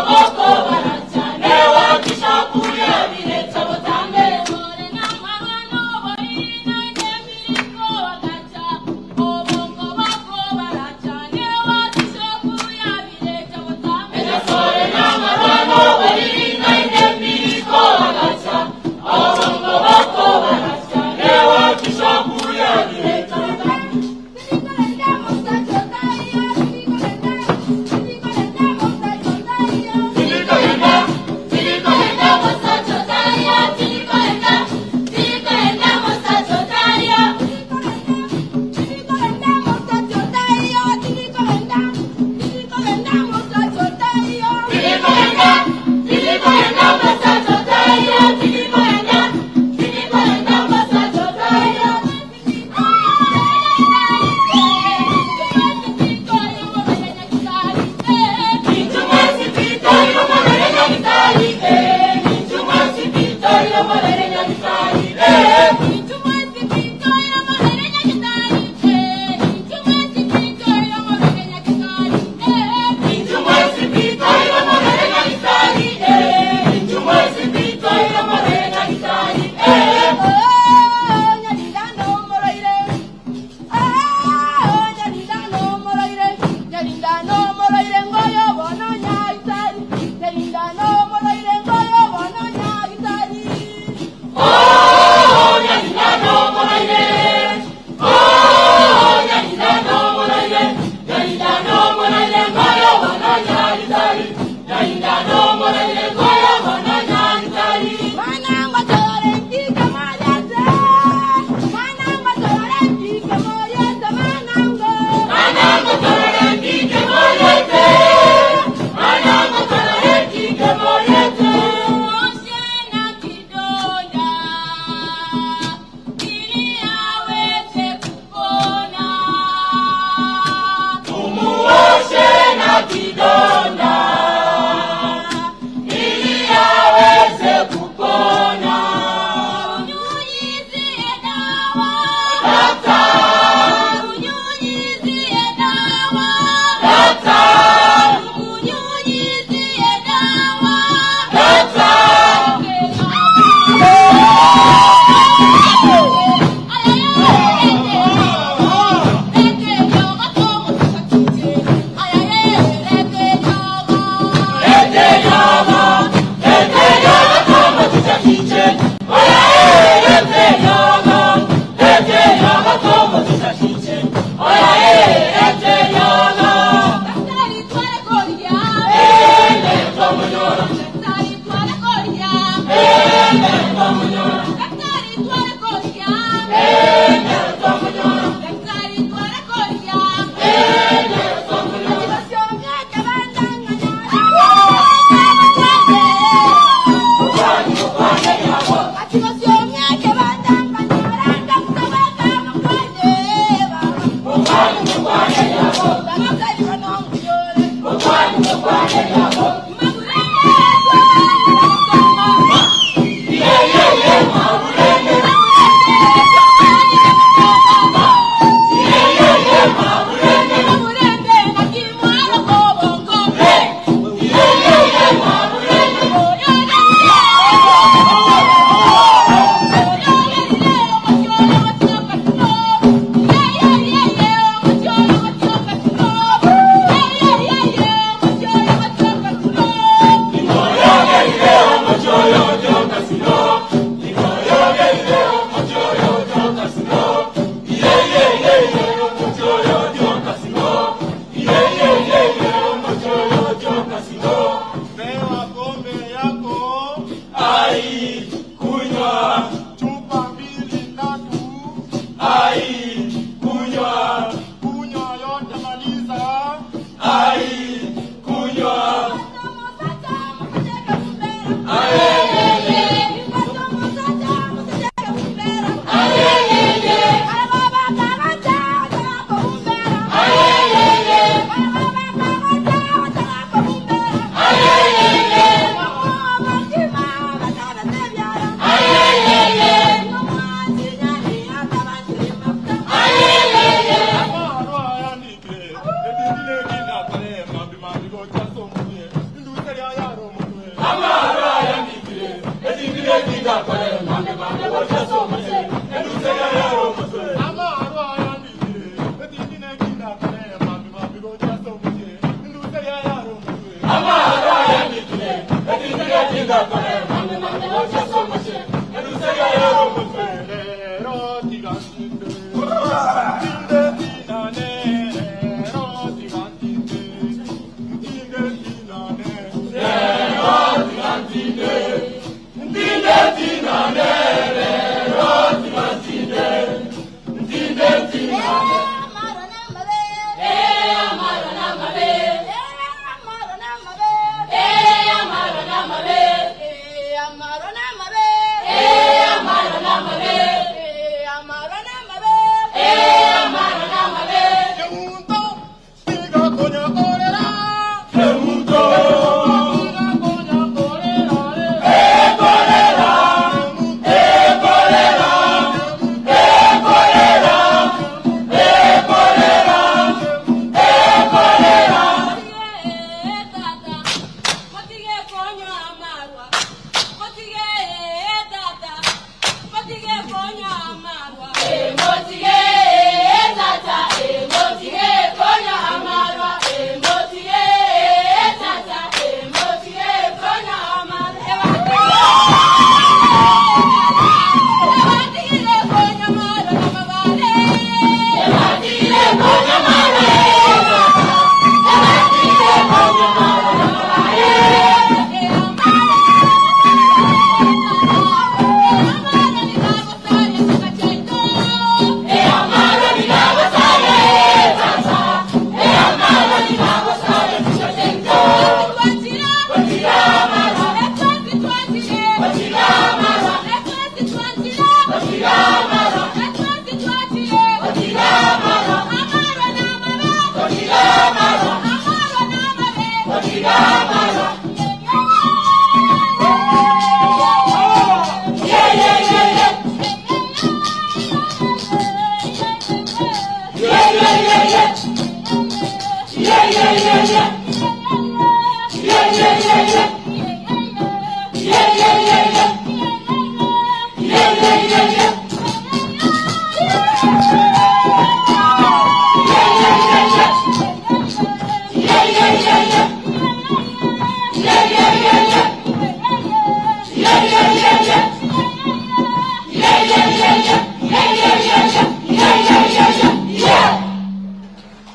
Boko Baracha.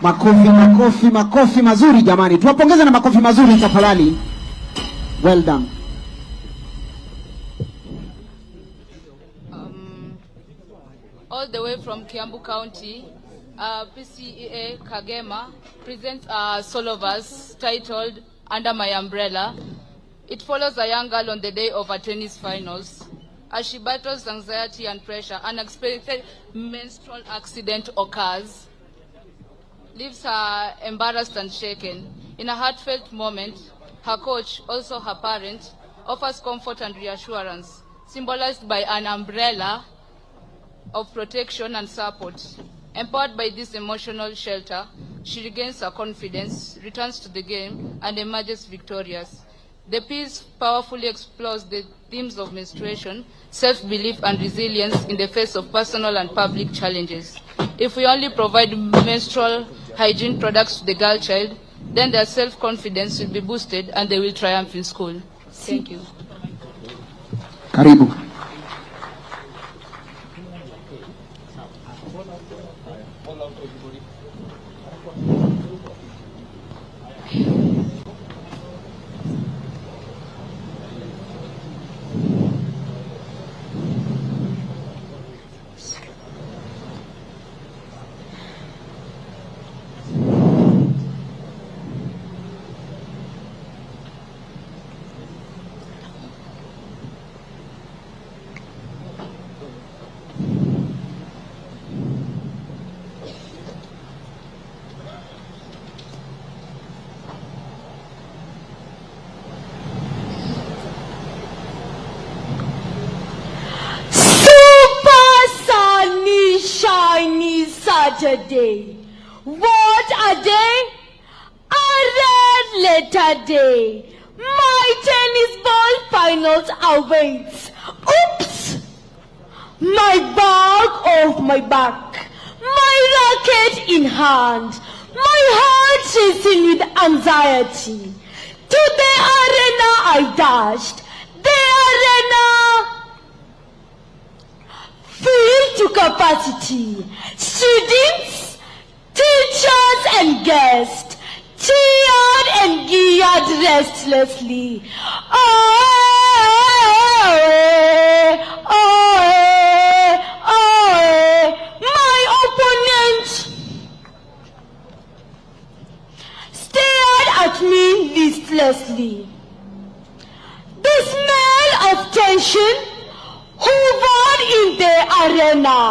Makofi, makofi, makofi mazuri jamani. Tuwapongeze na makofi mazuri tafadhali. Well done. All the way from Kiambu County, PCEA Kagema presents a solo verse titled Under My Umbrella. It follows a young girl on the day of her tennis finals. As she battles anxiety and pressure, an unexpected menstrual accident occurs. leaves her embarrassed and shaken. In a heartfelt moment, her coach, also her parent, offers comfort and reassurance, symbolized by an umbrella of protection and support. Empowered by this emotional shelter, she regains her confidence, returns to the game, and emerges victorious. The piece powerfully explores the themes of menstruation, self-belief, and resilience in the face of personal and public challenges. If we only provide menstrual hygiene products to the girl child, then their self-confidence will be boosted and they will triumph in school. Thank you. Karibu. Saturday. What a day! A red letter day. My tennis ball finals awaits. Oops! My bag off my back. My racket in hand. My heart racing with anxiety. To the arena I dashed. The arena filled to capacity. Students, teachers and guests cheered and geared restlessly. My opponent stared at me listlessly. The smell of tension hovered in the arena.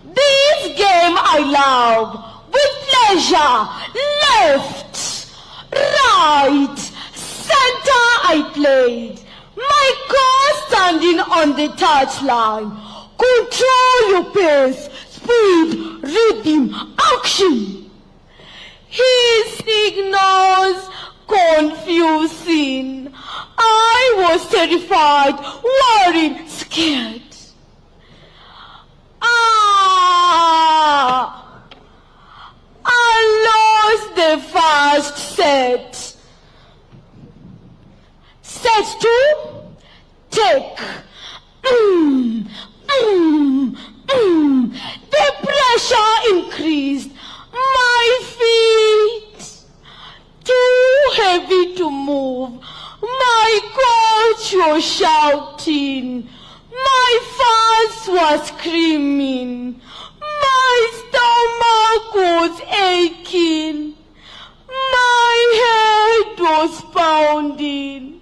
This game I love with pleasure. Left, right, center I played. My coach standing on the touchline. Control your pace, speed, rhythm, action. His signals confusing. I was terrified, worried, scared. I lost the first set. Set 2, take. The pressure increased. My feet too heavy to move. My coach was shouting. My fans were screaming. My stomach was aching. My head was pounding.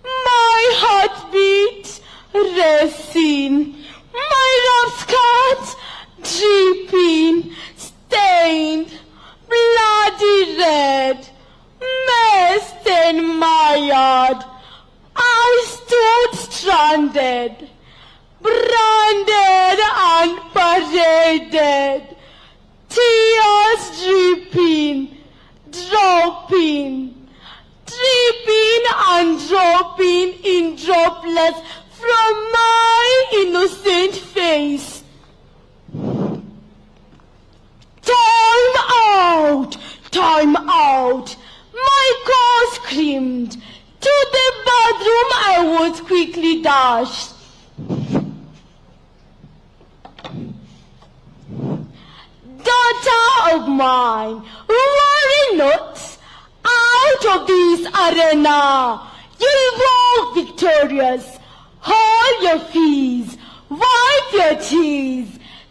My heartbeat racing. My rough skirt dripping, stained, bloody red, messed and mired. I stood stranded, branded and paraded, tears dripping, dropping, dripping and dropping in droplets from my innocent face. Time out! Time out! My coach screamed. To the bathroom I was quickly dashed. Daughter of mine, worry not, out of this arena, you'll walk victorious. Hold your fees, wipe your tears.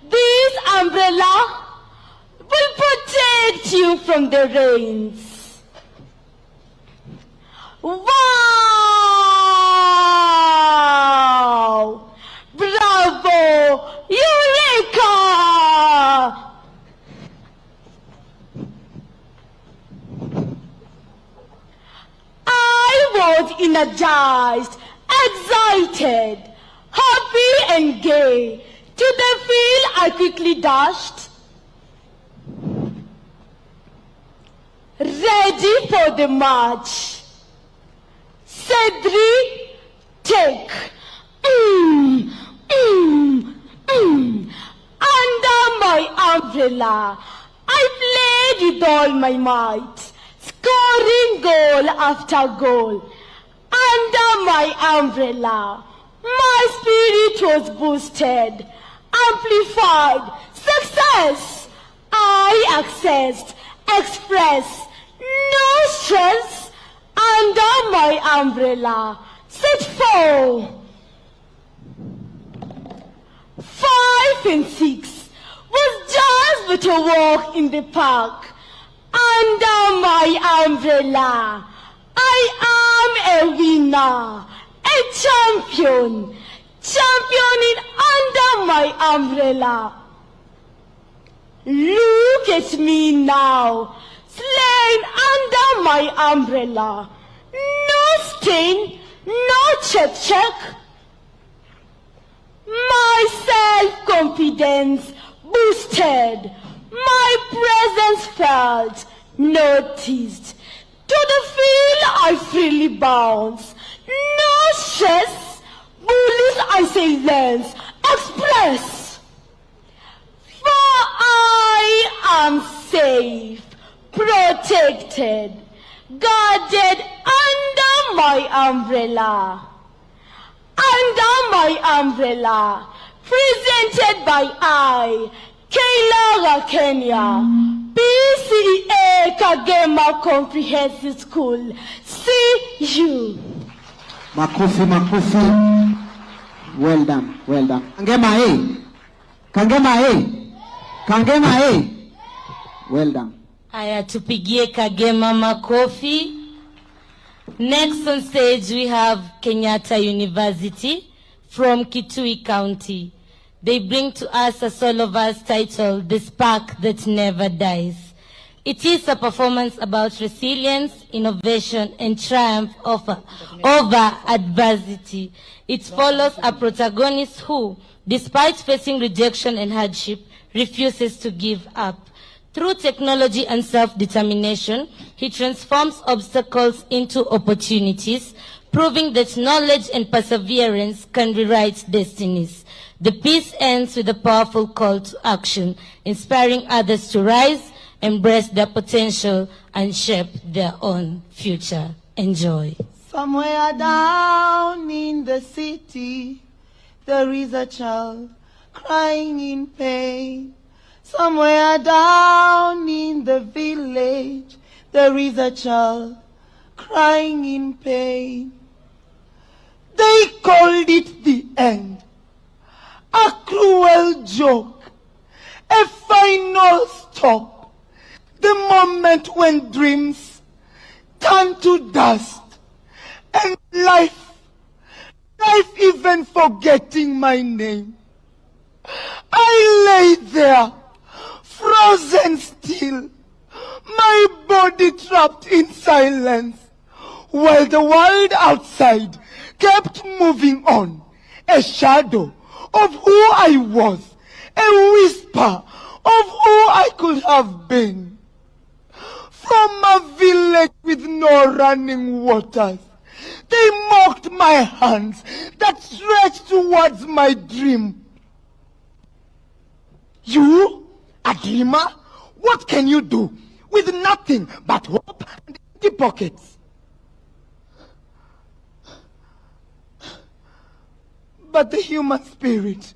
This umbrella will protect you from the rains. Wow! Bravo! Eureka! was energized, excited, happy and gay. To the field I quickly dashed, ready for the march. Cedric, take. Under my umbrella, I played with all my might, scoring goal after goal. Under my umbrella, my spirit was boosted, amplified, success. I accessed, expressed, no stress. Under my umbrella, set 4, 5 and 6 was just but a walk in the park. Under my umbrella, I am a winner, a champion, championing under my umbrella. Look at me now, slain under my umbrella. No stain, no check. My self-confidence boosted, my presence felt, noticed. To the field I freely bounce, no stress, bullies I silence, express. For I am safe, protected, guarded under my umbrella. Under my umbrella, presented by I, Raila, Kenya, PCA Kagema Comprehensive School. See you. Makofi. Well done. Kangema, hey. Well done. Aya, tupigie Kagema makofi. Next on stage we have Kenyatta University from Kitui County. They bring to us a solo verse titled The Spark That Never Dies. It is a performance about resilience, innovation, and triumph over adversity. It follows a protagonist who, despite facing rejection and hardship, refuses to give up. Through technology and self-determination, he transforms obstacles into opportunities, proving that knowledge and perseverance can rewrite destinies. The piece ends with a powerful call to action, inspiring others to rise, embrace their potential, and shape their own future. Enjoy. Somewhere down in the city, there is a child crying in pain. Somewhere down in the village, there is a child crying in pain. They called it the end, a cruel joke, a final stop, the moment when dreams turn to dust, and life even forgetting my name. I lay there, frozen still, my body trapped in silence, while the world outside kept moving on, a shadow of who I was, a whisper of who I could have been. From a village with no running waters, they mocked my hands that stretched towards my dream. You, a dreamer, what can you do with nothing but hope and empty pockets? But the human spirit,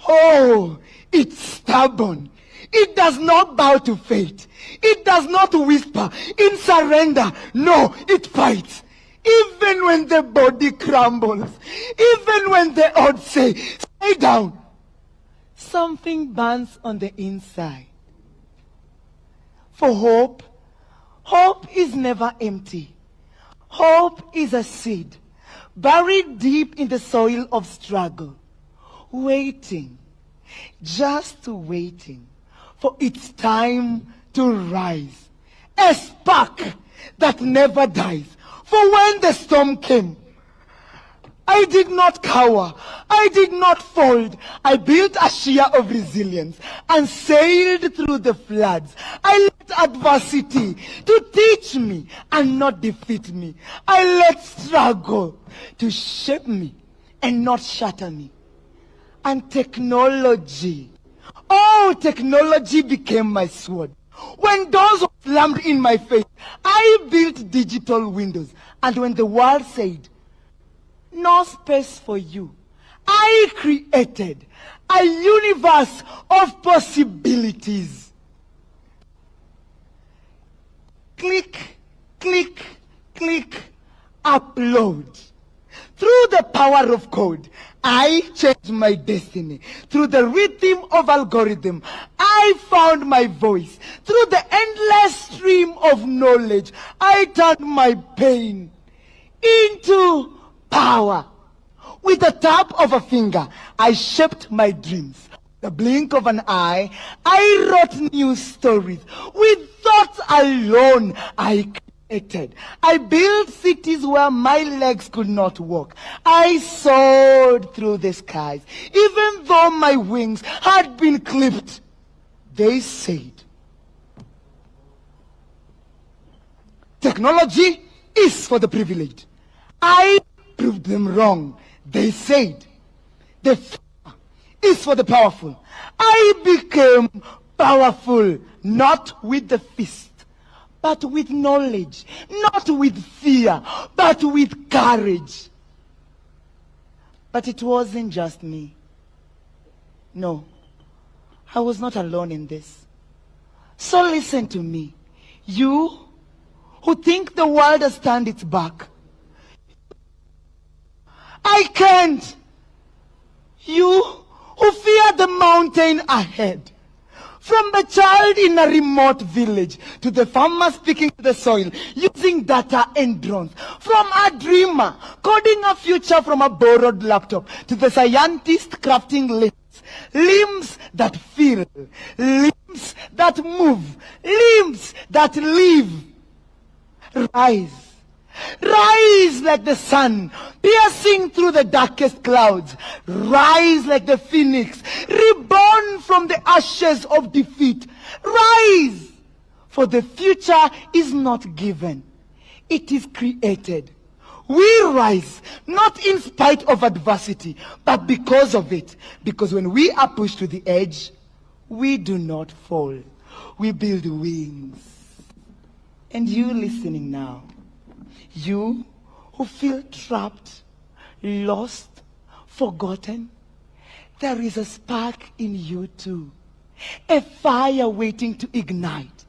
oh, it's stubborn. It does not bow to fate. It does not whisper in surrender. No, it fights. Even when the body crumbles, even when the odds say, stay down, something burns on the inside. For hope is never empty. Hope is a seed buried deep in the soil of struggle, waiting, just waiting for its time to rise. A spark that never dies, For when the storm came, I did not cower. I did not fold. I built a sheer of resilience and sailed through the floods. I let adversity to teach me and not defeat me. I let struggle to shape me and not shatter me. And technology, technology became my sword. When doors were slammed in my face, I built digital windows. And when the world said, no space for you, I created a universe of possibilities. Click, click, click, upload. Through the power of code, I changed my destiny. Through the rhythm of algorithm, I found my voice. Through the endless stream of knowledge, I turned my pain into power. With the tap of a finger, I shaped my dreams. The blink of an eye, I wrote new stories. With thoughts alone, I created. I built cities where my legs could not walk. I soared through the skies. Even though my wings had been clipped, they said, technology is for the privileged. I proved them wrong. They said, the fire is for the powerful. I became powerful, not with the fist, but with knowledge, not with fear, but with courage. But it wasn't just me. No, I was not alone in this. So listen to me. You who think the world has turned its back, I can't. You who fear the mountain ahead. From the child in a remote village to the farmer speaking to the soil using data and drones. From a dreamer coding a future from a borrowed laptop to the scientist crafting limbs that feel, limbs that move, limbs that live. Rise. Rise like the sun, piercing through the darkest clouds. Rise like the phoenix, reborn from the ashes of defeat. Rise, for the future is not given, it is created. We rise, not in spite of adversity, but because of it. Because when we are pushed to the edge, we do not fall. We build wings. And you listening now, you who feel trapped, lost, forgotten, there is a spark in you too. A fire waiting to ignite.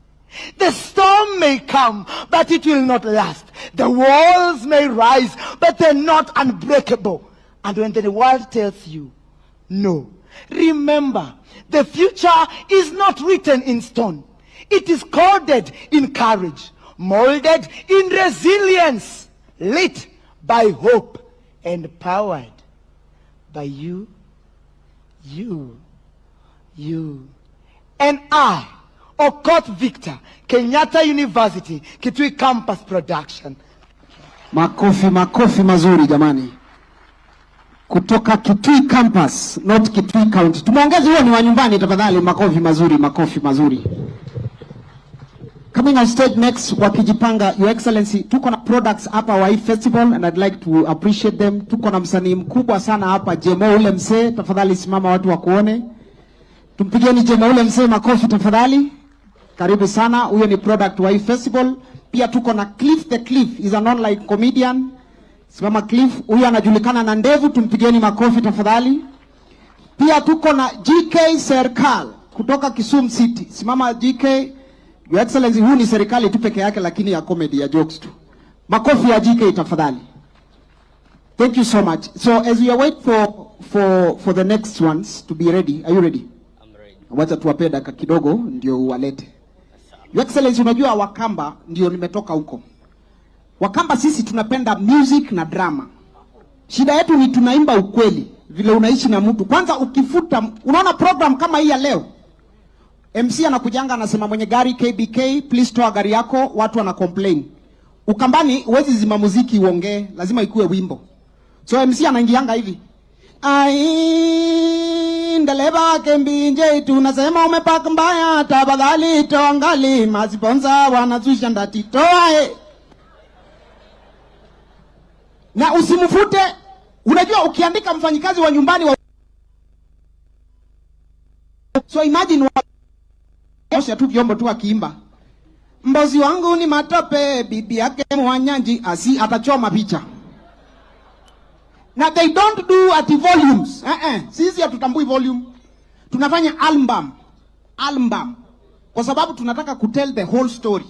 The storm may come, but it will not last. The walls may rise, but they're not unbreakable. And when the world tells you, no, remember, the future is not written in stone. It is coded in courage, molded in resilience, lit by hope, and powered by you, and I, Okot Victor, Kenyatta University, Kitui Campus Production. Makofi, makofi mazuri jamani. Kutoka Kitui Campus, not Kitui County. Tumeongeza huo ni wa nyumbani tafadhali, makofi mazuri, makofi mazuri. Coming on stage next, wakijipanga, Your Excellency, tuko na products hapa wa hii festival and I'd like to appreciate them. Tuko na msanii mkubwa sana hapa, Jemo ule msee, tafadhali simama watu wakuone. Tumpigeni Jemo ule msee makofi tafadhali. Karibu sana, huyo ni product wa hii festival. Pia tuko na Cliff the Cliff, is an online comedian. Simama Cliff, huyo anajulikana na ndevu, tumpigeni makofi tafadhali. Pia tuko na GK Serikal kutoka Kisumu City. Simama GK. Your Excellency, huu ni serikali tu peke yake lakini ya comedy, ya jokes tu. Makofi ya GK tafadhali. Thank you so much. So as we wait for the next ones to be ready, are you ready? I'm ready. Wacha tuwape dakika kidogo ndio uwalete. Your Excellency, unajua Wakamba ndio nimetoka huko. Wakamba sisi tunapenda music na drama. Shida yetu ni tunaimba ukweli, vile unaishi na mtu. Kwanza ukifuta, unaona program kama hii ya leo, MC anakujanga anasema mwenye gari KBK, please toa gari yako, watu wana complain. Ukambani huwezi zima muziki uongee, lazima ikuwe wimbo. So MC anaingianga hivi. Ai ndeleba wake mbinje tunasema umepaka mbaya tafadhali toangali masponsa wanazusha ndati toa. Na usimfute. Unajua ukiandika mfanyikazi wa nyumbani wa... So imagine osha tu vyombo tu akiimba. Mbozi wangu ni matope, bibi yake mwanyanji, asi atachoma picha. Na they don't do at volumes. Sisi hatutambui volume. Tunafanya album. Kwa sababu tunataka kutell the whole story.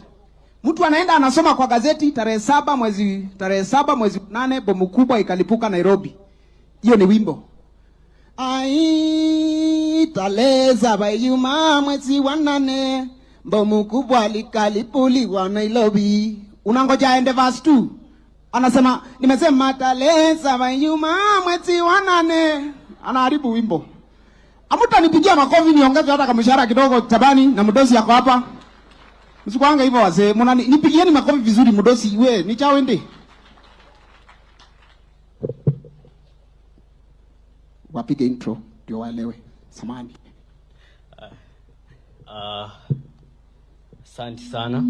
Mtu anaenda anasoma kwa gazeti tarehe 7 mwezi 8 bomu kubwa ikalipuka Nairobi. Hiyo ni wimbo. Ai taleza bayuma mwezi wa 8 bomu kubwa likalipuliwa Nairobi. Unangoja aende verse 2. Anasema nimesema taleza bayuma mwezi wa 8. Anaharibu wimbo. Amuta nipigia makofi niongeze hata kama mshahara kidogo tabani na mdosi yako hapa. Msikuanga hivyo wazee. Nipigieni makofi vizuri mdosi we ni chao ende. Wapige intro ndio waelewe. Samani. Asante sana.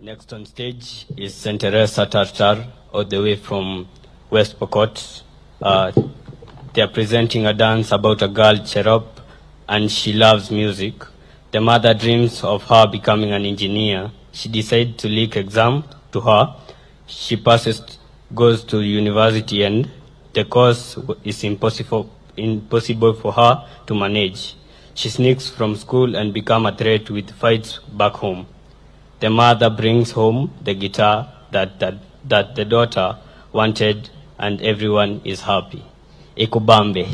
Next on stage is St. Teresa Tartar all the way from West Pokot. They are presenting a dance about a girl cherub and she loves music. The mother dreams of her becoming an engineer. She decides to leak exam to her. She passes, goes to university and the course is impossible for her to manage. She sneaks from school and becomes a threat with fights back home. The mother brings home the guitar that the daughter wanted and everyone is happy. Ekubambe.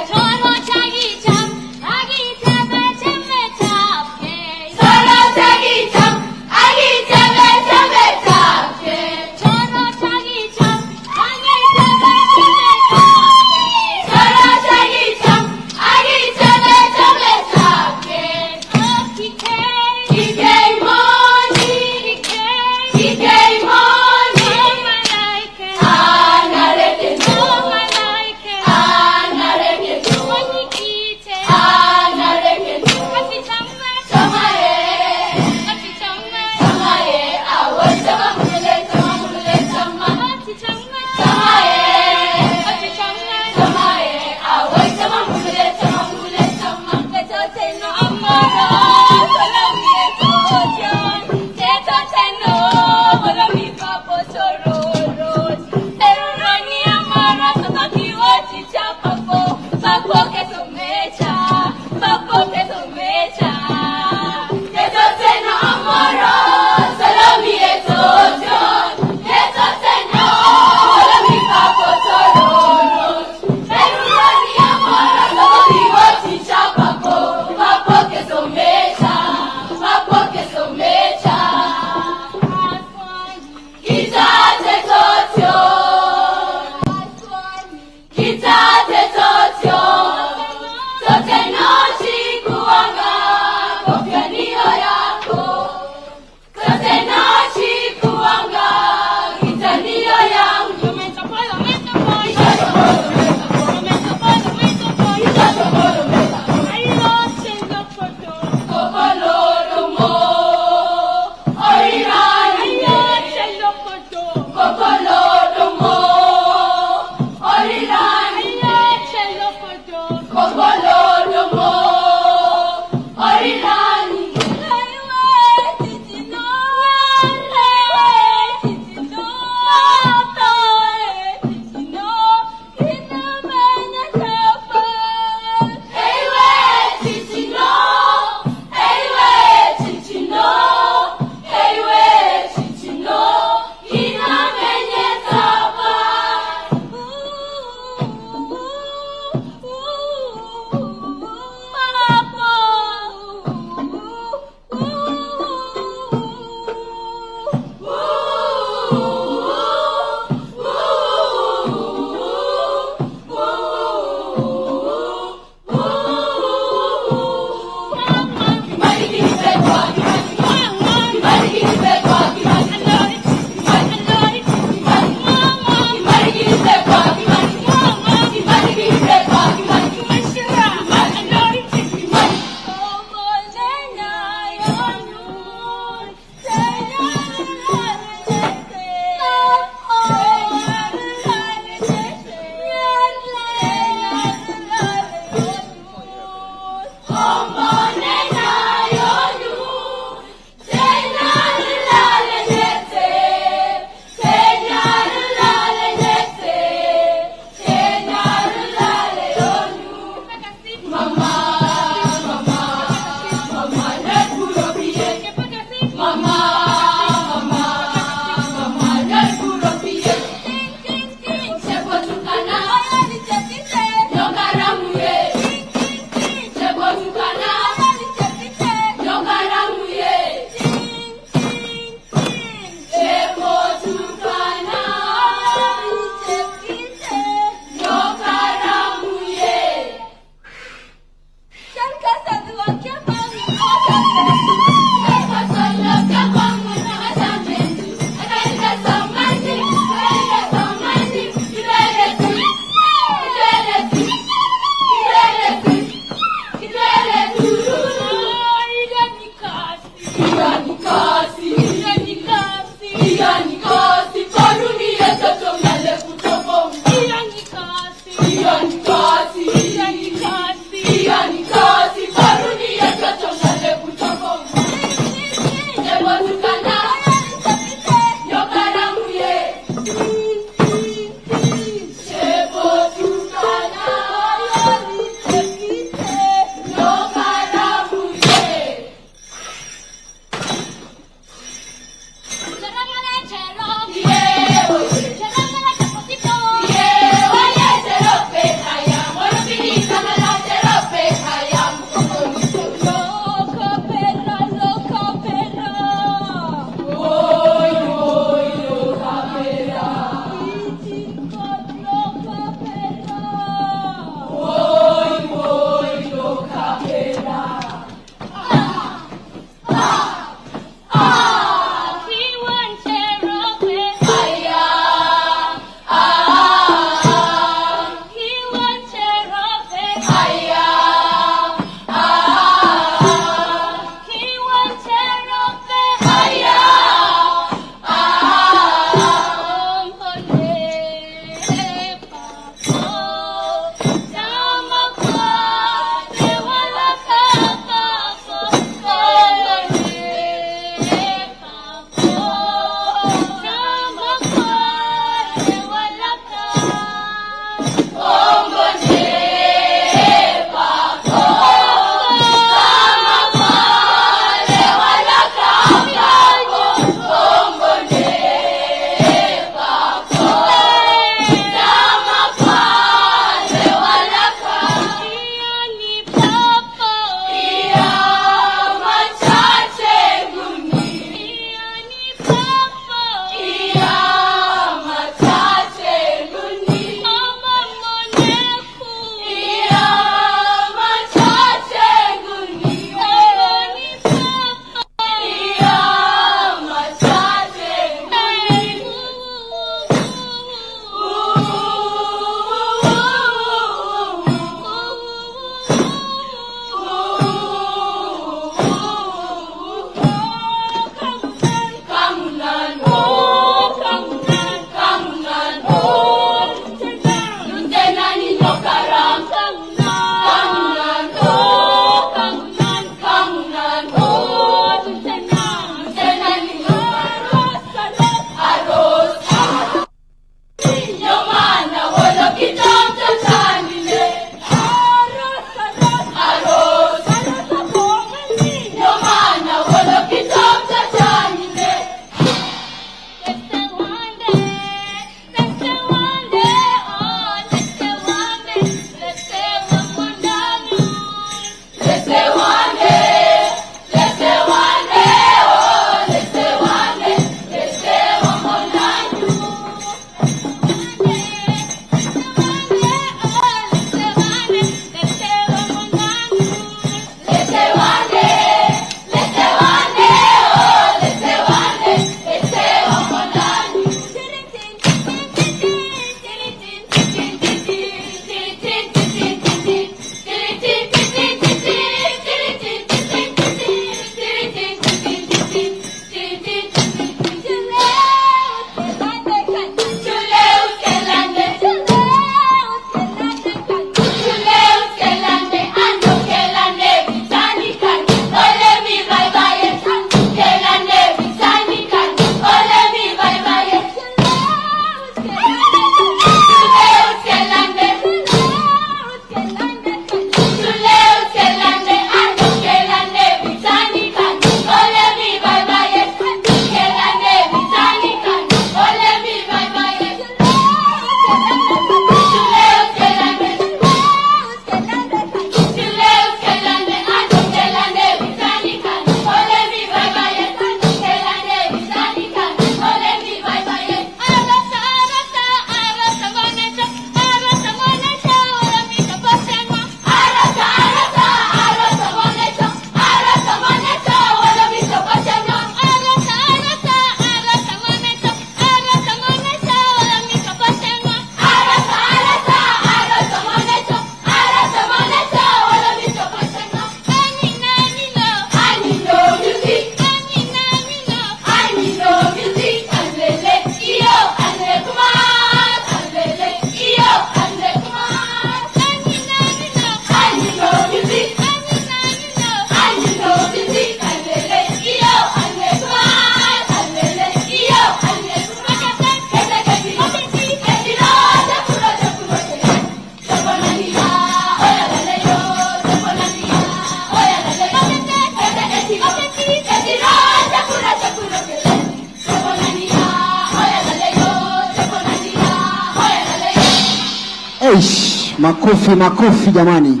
Eish, makofi jamani.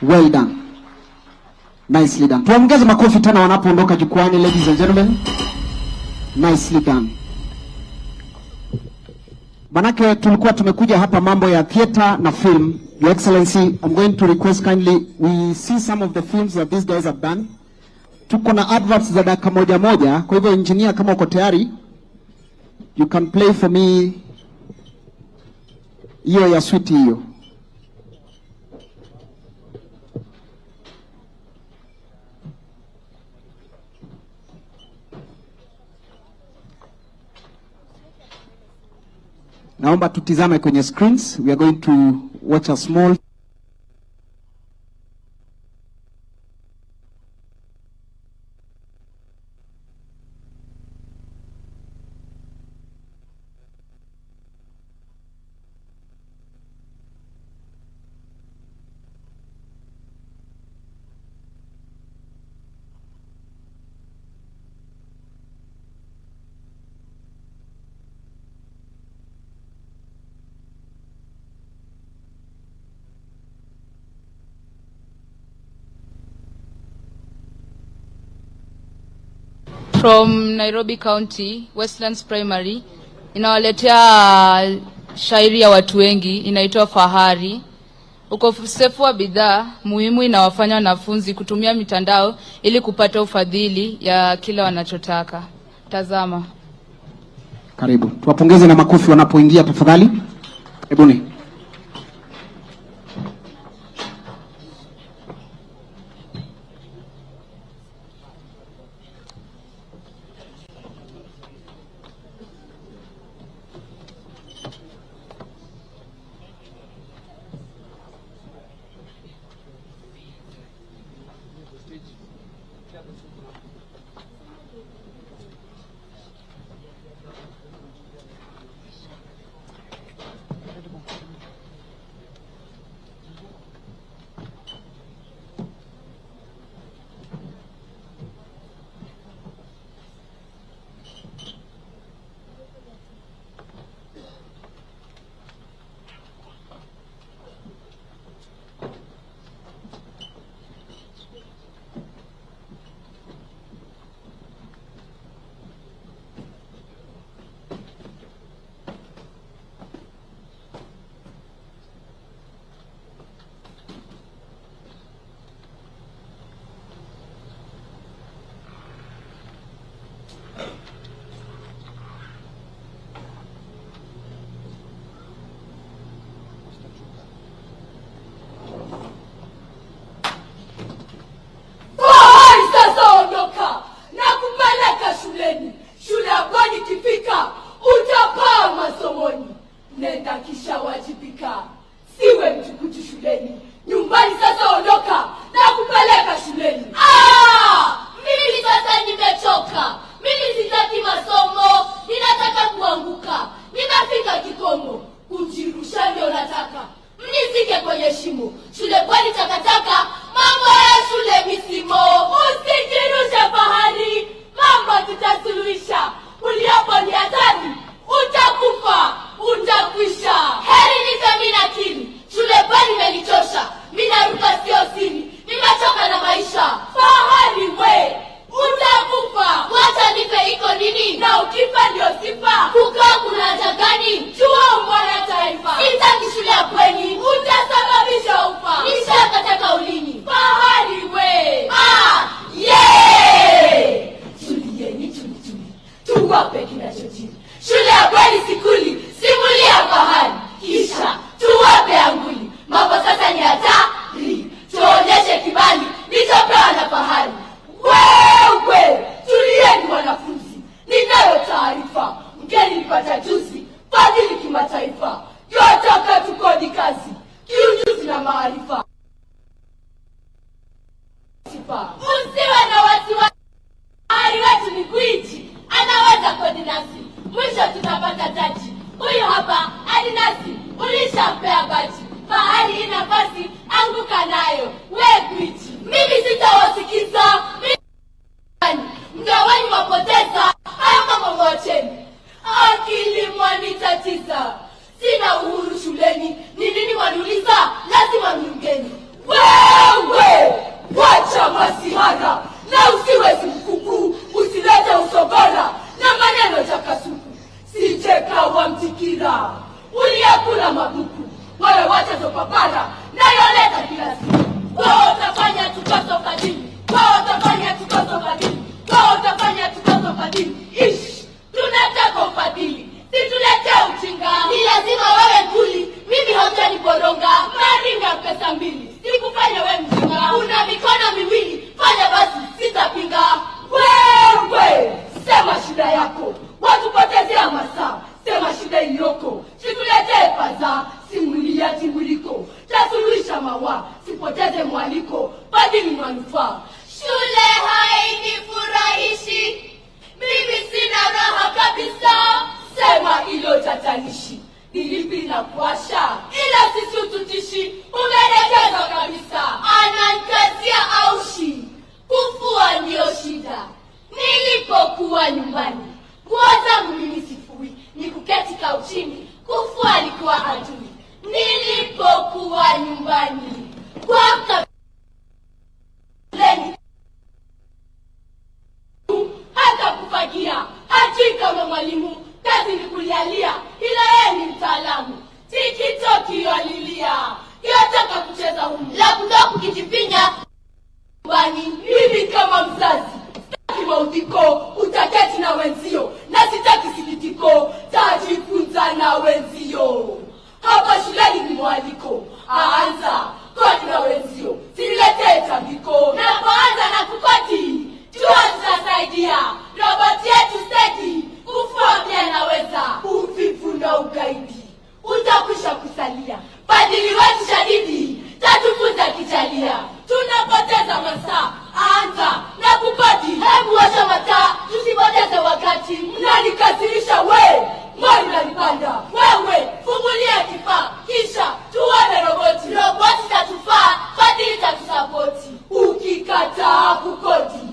Well done. Nicely done. Tuongeze makofi tena wanapoondoka jukwani, ladies and gentlemen. Nicely done. Manake tulikuwa tumekuja hapa mambo ya theater na film. Your Excellency, I'm going to request kindly we see some of the films that these guys have done. Tuko na adverts za dakika moja. Kwa hivyo engineer, kama uko tayari, you can play for me hiyo ya sweet hiyo. Naomba tutizame kwenye screens. We are going to watch a small from Nairobi County, Westlands Primary. Inawaletea shairi ya watu wengi, inaitwa Fahari. Ukosefu wa bidhaa muhimu inawafanya wanafunzi kutumia mitandao ili kupata ufadhili ya kila wanachotaka. Tazama. Karibu. Tuwapongeze na makofi wanapoingia tafadhali. Karibuni. Akili mwanitatiza, sina uhuru shuleni. Ni nini waniuliza? Lazima niungeni. Wewe wacha masihara na usiwezi mkuku, usilete usogora na maneno jakasuku. Sijekawa mtikira uliyakula mabuku, wewe wacha zopapara na yoleta kila siku. Kwa utafanya tukoso fadili, kwa utafanya tukoso fadili, kwa utafanya tukoso fadili. Ish, tunataka ufadili, si tulete ujinga. Ni lazima wewe nguli, mimi hoja ni boronga. Maringa pesa mbili, sikufanya wewe mjinga. Una mikono miwili, fanya basi, sitapinga. Wewe, sema shida yako, watu potezea masaa. Sema shida iliyoko, situletee paza, simulia timuliko. Tasuluhisha mawa, sipoteze mwaliko, badili manufaa. Shule hainifurahishi, mimi sina raha kabisa. Sema ilo tatanishi, nilipi na kuasha, ila sisi ututishi, umelegeza kabisa. Anankazia aushi, kufua ndio shida. Nilipokuwa nyumbani, nguo zangu mimi sifui, ni kuketi kauchini, kufua alikuwa adui. Nilipokuwa nyumbani, kwa kabuleni, hata kufagia, hajui kama mwalimu, kazi ni kulialia, ila yeye ni mtaalamu. Tikitoki yalilia, yataka kucheza humu, labda kukijipinya nyumbani. Mimi kama mzazi, sitaki maudhiko, utaketi na wenzio, na sitaki sikitiko, tajifunza na wenzio. Hapa shuleni ni mwaliko, aanza koti na wenzio, siniletee tambiko. Na kuanza na kukoti, jua tutasaidia, roboti yetu stedi, kufua pia naweza. Uvivu na ugaidi, utakwisha kusalia, badili wetu shadidi, tatufunza kijalia. Tunapoteza masaa, anza na kupati. Hebu washa mataa, tusipoteze wakati. Mnanikasirisha we, mwari unanipanda. Wewe, fungulia kifaa, kisha tuone roboti. Roboti tatufaa, badili tatusapoti. Ukikataa kukodi,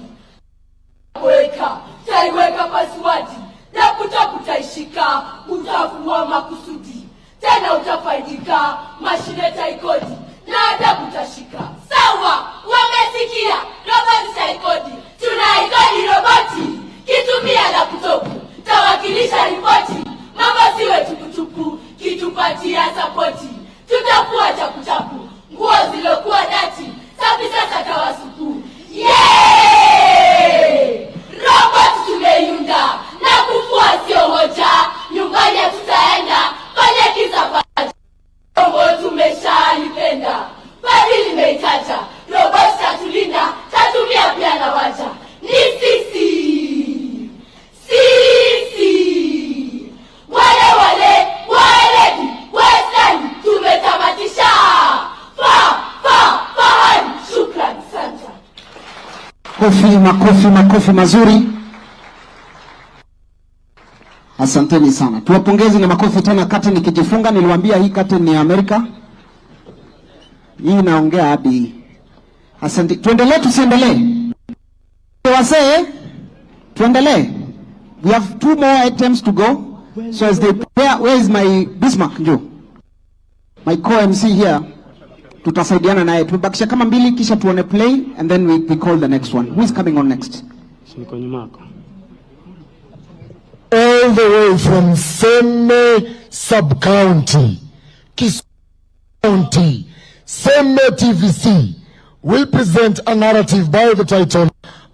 weka, taiweka paswadi, na kutaishika, utafua makusudi. Tena utafaidika, mashine taikodi, na adabu utashika. Sawa, wamesikia, roboti taikodi. Tunaikodi roboti, kitumia laptop, tawakilisha ripoti. Mambo siwe tukutuku, kitupatia sapoti. Tutafua chakuchaku, nguo zilokuwa dati, safi sasa tawasuku. Yeee! Roboti tumeiunda, na kufua sio hoja. Nyumbani tutaenda, kwenye kisafari. Rombo tumeshalipenda, bali limeitaja. Roboti tatulinda, tatumia pia na waja. Ni sisi, wale waledi, westani, tumetamatisha. Fahari, shukran, santa. Makofi mazuri. Asanteni sana. Tuwapongezi na makofi tena. Kati nikijifunga, niliwaambia hii kati ni Amerika. Hii naongea hadi. Asante. Tuendelee tusiendelee? Wasee, tuendelee. We have 2 more items to go. So as they prepare, where is my Bismarck Njo? My co-MC here. Tutasaidiana naye. Tumebakisha kama 2 kisha tuone play and then we call the next one. Who is coming on next? All the way from Seme Sub-County, Kisumu County, Seme TVC will present a narrative by the title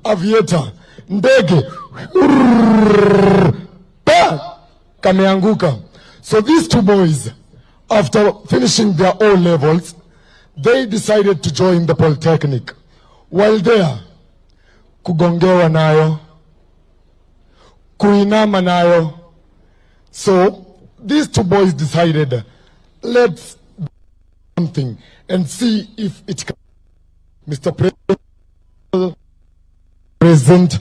Aviator Ndege Kameanguka. So these 2 boys, after finishing their O levels, they decided to join the Polytechnic. While there, kugongewa nayo, kuinama nayo. So these 2 boys decided, let's do something and see if it can. Mr. President,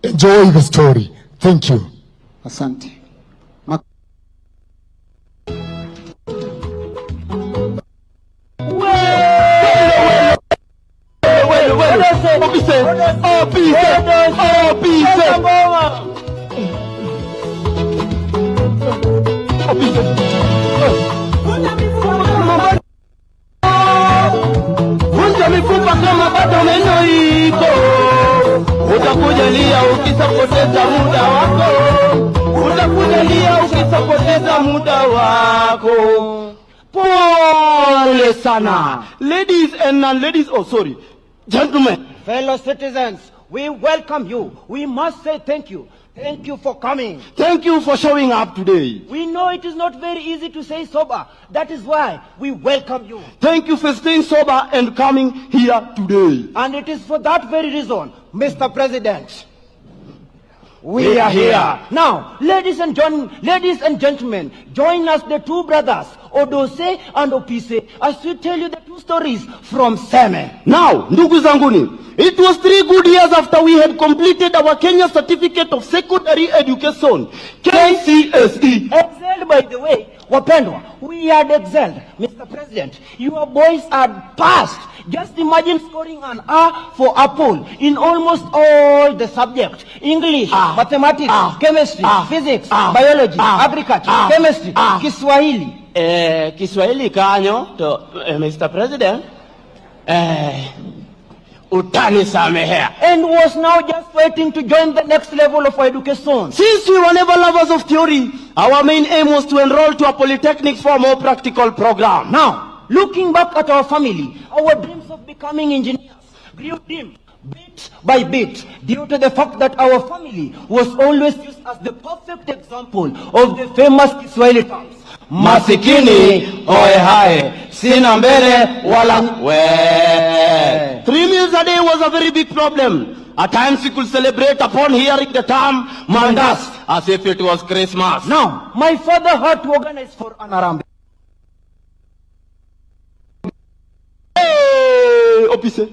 enjoy the story. Thank you. Asante. Officer. lia ukisapoteza muda wako. Utakuja lia ukisapoteza muda wako. Pole sana. Ladies and non-ladies, gentlemen. Fellow citizens, we welcome you. We must say thank you. Thank you for coming. Thank you for showing up today. We know it is not very easy to stay sober. That is why we welcome you. Thank you for staying sober and coming here today. And it is for that very reason, Mr. President, we are here. Now, ladies and gentlemen, join us, the two brothers, Odose and Opise, as we tell you the two stories from Seme. Now, ndugu zanguni, it was 3 good years after we had completed our Kenya Certificate of Secondary Education, KCSE. Excelled, by the way. Wapendwa, we had excelled. Mr. President, your boys had passed. Just imagine scoring an A for apple in almost all the subjects. English, mathematics, chemistry, physics, biology, agriculture, chemistry, Kiswahili. Kiswahili kanyo to Mr. President. Utani samehea. And was now just waiting to join the next level of education. Since we were never lovers of theory, our main aim was to enroll to a polytechnic for a more practical program. Now, looking back at our family, our dreams of becoming engineers grew dim bit by bit due to the fact that our family was always used as the perfect example of the famous Kiswahili terms. Masikini oe hae, sina mbele wala we. 3 meals a day was a very big problem. At times we could celebrate upon hearing the term mandas as if it was Christmas. Now, my father had to organize for an Arambe. Opise,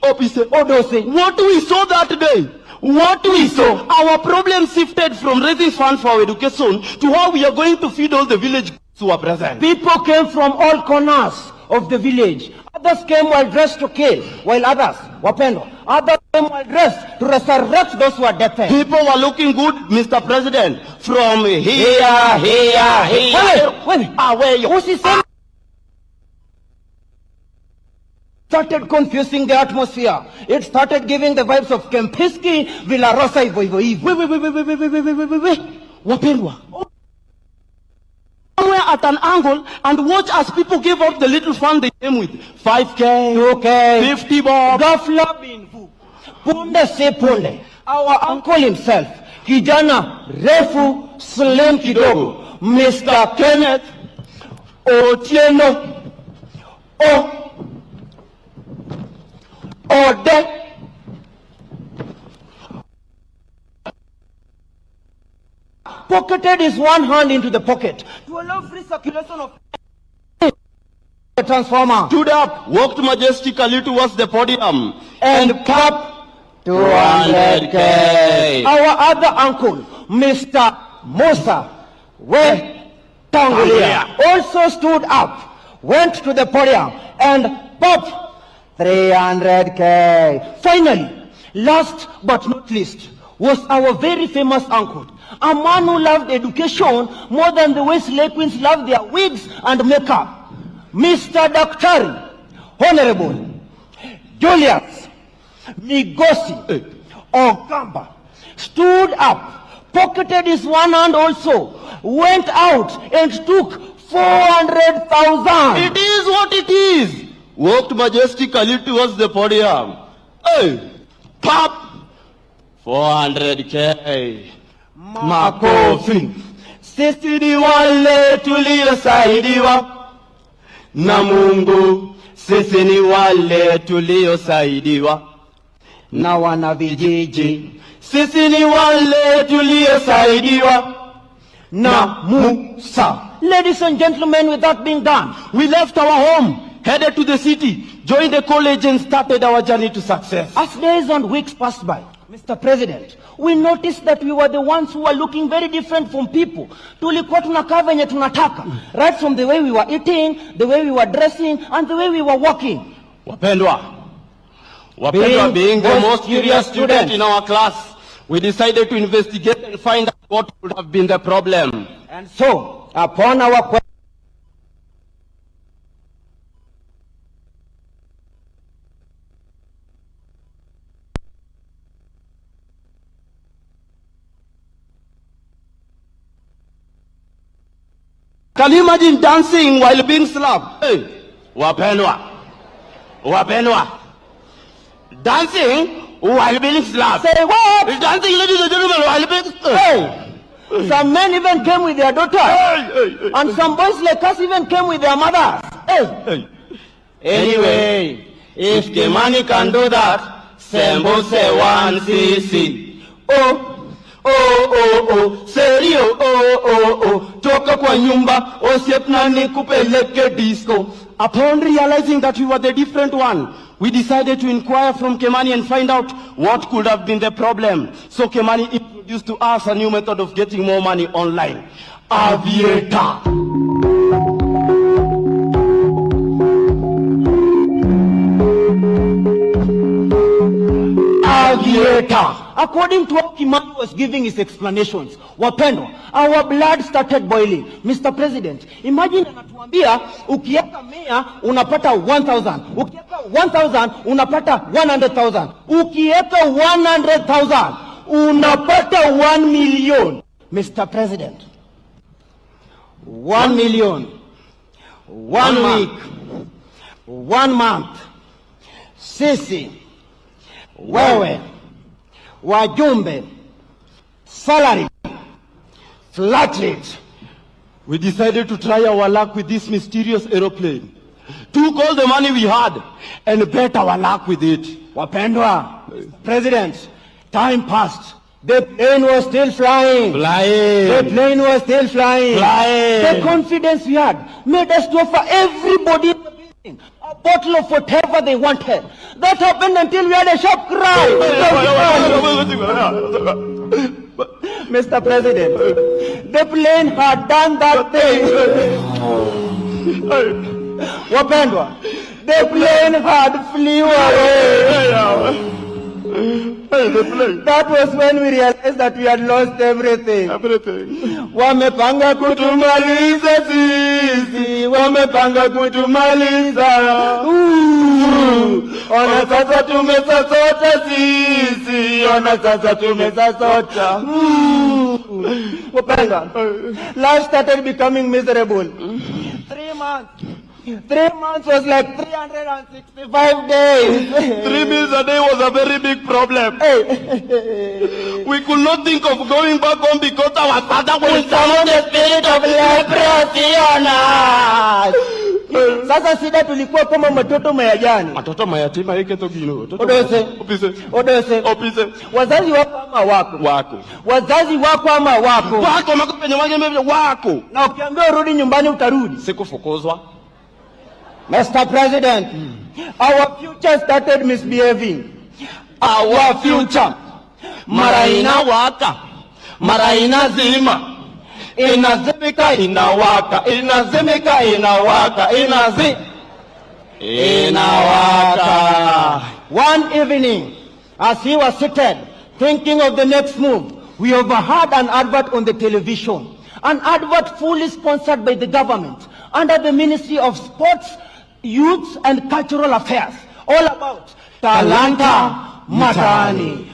Odose, what we saw that day, our problem shifted from raising funds for our education to how we are going to feed all the village who are present. People came from all corners of the village. Others came well dressed to kill, while others came well dressed to resurrect those who are dead. People were looking good, Mr. President, from here. Wait. Who's he saying? Started confusing the atmosphere. It started giving the vibes of Kempinski, Villarosa, Ivoivoivo. Wait. Wapendwa. Somewhere at an angle and watch as people gave out the little fund they came with. 5K, 2K, 50 bob. Gafla binfu. Punde se punde. Our uncle himself, kijana refu slim kidogo, Mr. Kenneth Otieno Ode pocketed his one hand into the pocket to allow free circulation of the transformer. Stood up, walked majestically towards the podium and clapped 200K. Our other uncle, Mr. Musa Tangulia, also stood up, went to the podium and popped 300K. Finally, last but not least, was our very famous uncle, a man who loved education more than the way slave queens love their wigs and makeup. Mr. Daktari, Honorable Julius Migosi Ogamba stood up, pocketed his one hand also, went out and took 400,000. It is what it is. Walked majestically towards the podium. Hey, pop! 400K. Makofi. Sisi ni wale tuliosaidiwa na Mungu. Sisi ni wale tuliosaidiwa na wanavijiji. Sisi ni wale tuliosaidiwa na Musa. Ladies and gentlemen, with that being done, we left our home, headed to the city, joined the college and started our journey to success. As days and weeks passed by, Mr. President, we noticed that we were the ones who were looking very different from people. Tulikuwa tunakaa venye tunataka. Right from the way we were eating, the way we were dressing, and the way we were walking. Wapendwa, being the most curious student in our class, we decided to investigate and find out what would have been the problem. And so, upon our Can you imagine dancing while being slapped? Hey, wapendwa. Dancing while being slapped. Say what? Dancing, ladies and gentlemen, while being slapped. Hey. Some men even came with their daughters. Hey. And some boys like us even came with their mothers. Hey. Anyway, if Kimani can do that, Sembo say 1cc. Serio, toka kwa nyumba, osiepna nikupeleke disco. Upon realizing that we were the different one, we decided to inquire from Kimani and find out what could have been the problem. So Kimani introduced to us a new method of getting more money online. Aviator. According to what Kimani was giving his explanations, wapendwa, our blood started boiling. Mr. President, imagine anatuambia ukieka 100 unapata 1,000, ukieka 1,000 unapata 100,000, ukieka 100,000 unapata 1 million. Mr. President, 1 million, 1 week, 1 month, sisi, wewe, wajumbe, salary, flat rate. We decided to try our luck with this mysterious aeroplane. Took all the money we had and bet our luck with it. Wapendwa, President, time passed. The plane was still flying. The plane was still flying. The confidence we had made us to offer everybody in the building a bottle of whatever they wanted. That happened until we had a sharp cry. Mr. President, the plane had done that thing. Wapendwa, the plane had flew away. That was when we realized that we had lost everything. Wamepanga kutumaliza sisi, wamepanga kutumaliza. Ona sasa tumesasota sisi, ona sasa tumesasota. Wapanga, life started becoming miserable. 3 months. 3 months was like 365 days. 3 meals a day was a very big problem. We could not think of going back home because our father will summon the spirit of leprosy on us. Sasa sida tulikuwa kama matoto mayajani. Matoto mayatima hike togino. Opise. Wazazi wako ama wako? Wako. Wazazi wako ama wako? Wako makopenye wako. Na ukiambiwa urudi nyumbani utarudi. Sikufukuzwa. Mr. President, our future started misbehaving. Our future. Maraina waka. Maraina zima. Inazimika inawaka. Inazimika inawaka. Inawaka. One evening, as he was seated, thinking of the next move, we overheard an advert on the television. An advert fully sponsored by the government under the Ministry of Sports, Youth and Cultural Affairs, all about Talanta Matani.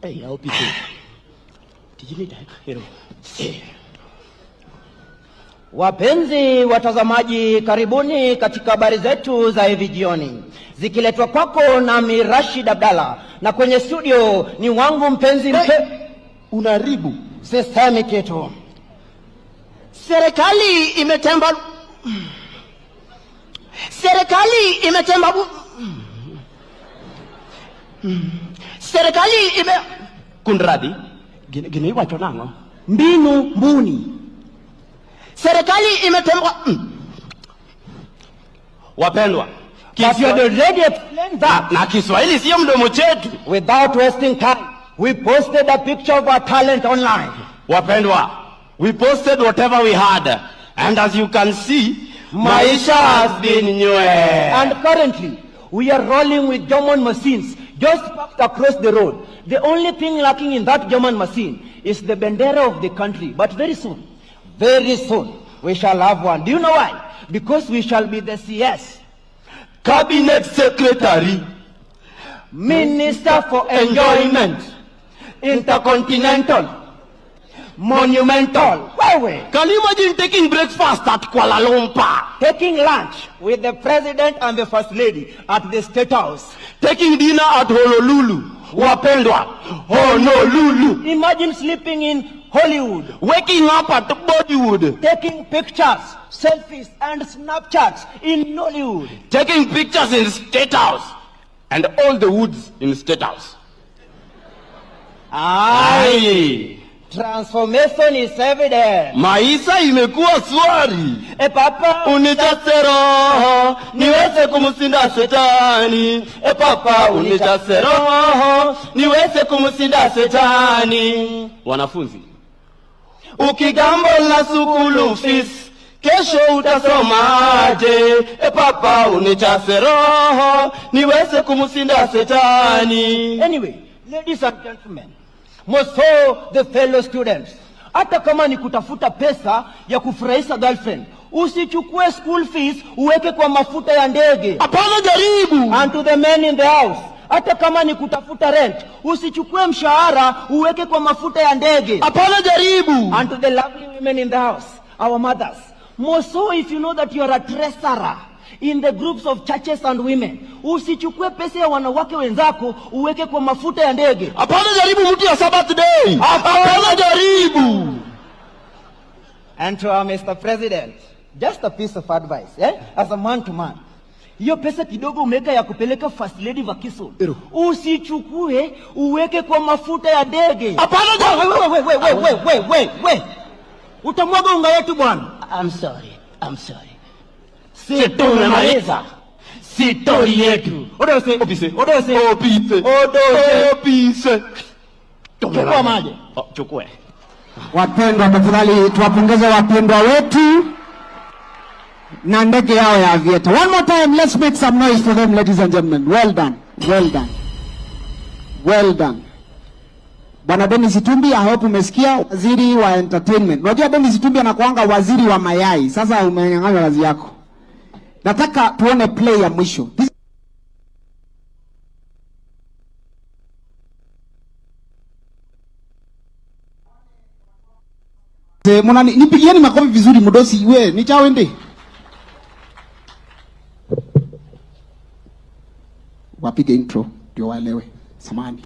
Hey, I'll be safe. Did you need that? Wapenzi watazamaji, karibuni katika habari zetu za hivi jioni, zikiletwa kwako nami Rashid Abdalla, na kwenye studio ni wangu mpenzi unaribu sisemi kitu. Serikali imetemba kundradi gine wacho nango mbinu mbuni. Serikali imetemba wapendwa, na Kiswahili sio mdomo chetu. Without wasting time, we posted a picture of our talent online. Wapendwa, we posted whatever we had, and as you can see, maisha has been nywe. And currently, we are rolling with German machines just parked across the road. The only thing lacking in that German machine is the bandera of the country. But very soon, we shall have one. Do you know why? Because we shall be the CS. Cabinet Secretary, Minister for Enjoyment, Intercontinental, Monumental. Wait. Can you imagine taking breakfast at Kuala Lumpur? Taking lunch with the President and the First Lady at the State House. Taking dinner at Honolulu. Wapendwa, Honolulu. Imagine sleeping in Hollywood. Waking up at Bollywood. Taking pictures, selfies and Snapchats in Nollywood. Taking pictures in State House. And all the woods in State House. Aye. Transformation is evident. Maisha imekuwa swari. Papa, unijaze roho niweze kumshinda shetani. Papa, unijaze roho niweze kumshinda shetani. Wanafunzi, ukigambo la sukulu fees, kesho utasomaje? Papa, unijaze roho niweze kumshinda shetani. Anyway, ladies and gentlemen, most of the fellow students, hata kama ni kutafuta pesa ya kufurahisha girlfriend, usichukue school fees uweke kwa mafuta ya ndege. Hapana, jaribu. And to the men in the house, hata kama ni kutafuta rent, usichukue mshahara uweke kwa mafuta ya ndege. Hapana, jaribu. And to the lovely women in the house, our mothers, more so if you know that you are a treasurer in the groups of churches and women, usichukue pesa ya wanawake wenzako uweke kwa mafuta ya ndege. Hapana, jaribu mtu ya Sabbath day. Hapana, jaribu. And to our Mr. President, just a piece of advice, as a man to man. Hiyo pesa kidogo umeka ya kupeleka First Lady vacation, usichukue uweke kwa mafuta ya ndege. Hapana, we. Utamwaga unga yetu bwana. I'm sorry. Si tumemaliza. Si tori yetu. Opise. Chukua maji. Chukue. Wapendwa, tafadhali tuwapongeze wapendwa wetu na ndege yao ya aviator. One more time, let's make some noise for them, ladies and gentlemen. Well done. Bwana Dennis Itumbi, I hope umesikia, waziri wa entertainment. Unajua Dennis Itumbi anakuanga waziri wa mayai. Sasa umenyang'anywa kazi yako. Nataka tuone play ya mwisho. Nipigieni makofi vizuri mdosi we, nichawende. Wapige intro ndio waelewe. Samahani.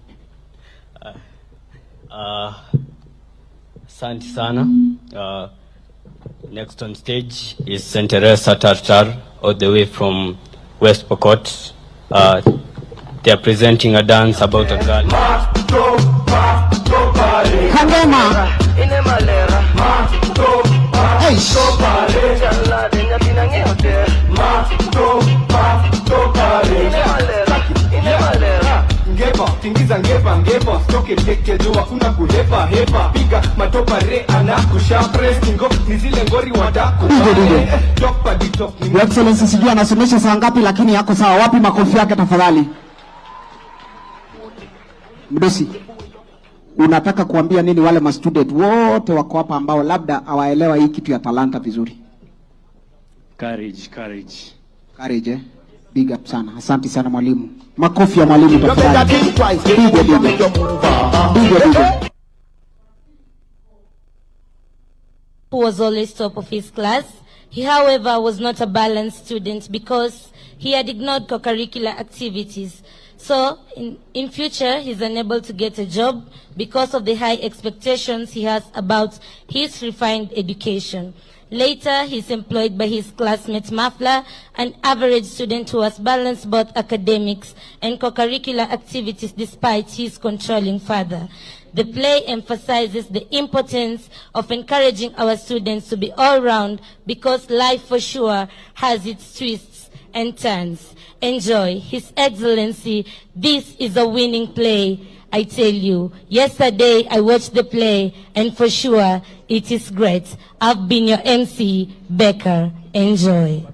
Asante sana. Next on stage is St. Teresa Tartar, all the way from West Pokot. They are presenting a dance about a girl. Kangema. Hey. Ngepa stoke teke jua kuna kuhepa hepa piga matopa re anakusha prestingo ni zile ngori wadaku topa ditop. Your Excellency, sijui anasomesha saa ngapi lakini yako sawa. Wapi makofi yake tafadhali? Mdosi, unataka kuambia nini wale ma student wote wako hapa ambao labda hawaelewa hii kitu ya talanta vizuri? Courage. Big up sana. Asante sana mwalimu. Makofi ya mwalimu tafadhali. Who was always top of his class. He, however, was not a balanced student because he had ignored co-curricular activities. So, in future, he's unable to get a job because of the high expectations he has about his refined education. Later, he's employed by his classmate Mafla, an average student who has balanced both academics and co-curricular activities despite his controlling father. The play emphasizes the importance of encouraging our students to be all-round because life for sure has its twists and turns. Enjoy. His Excellency, this is a winning play. I tell you, yesterday I watched the play and for sure it is great. I've been your MC, Becker. Enjoy.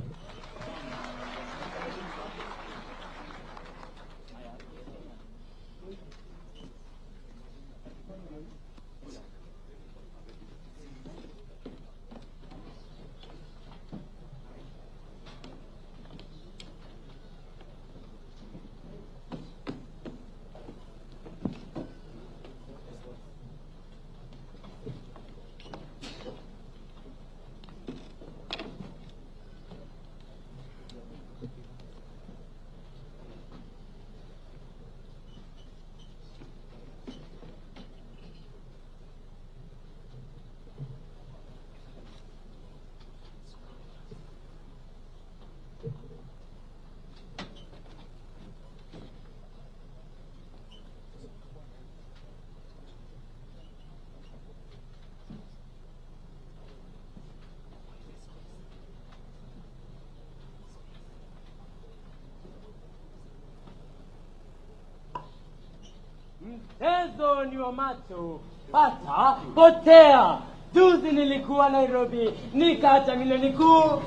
Mchezo ni wa macho, pata, potea. Juzi nilikuwa Nairobi, nikaacha milioni 10.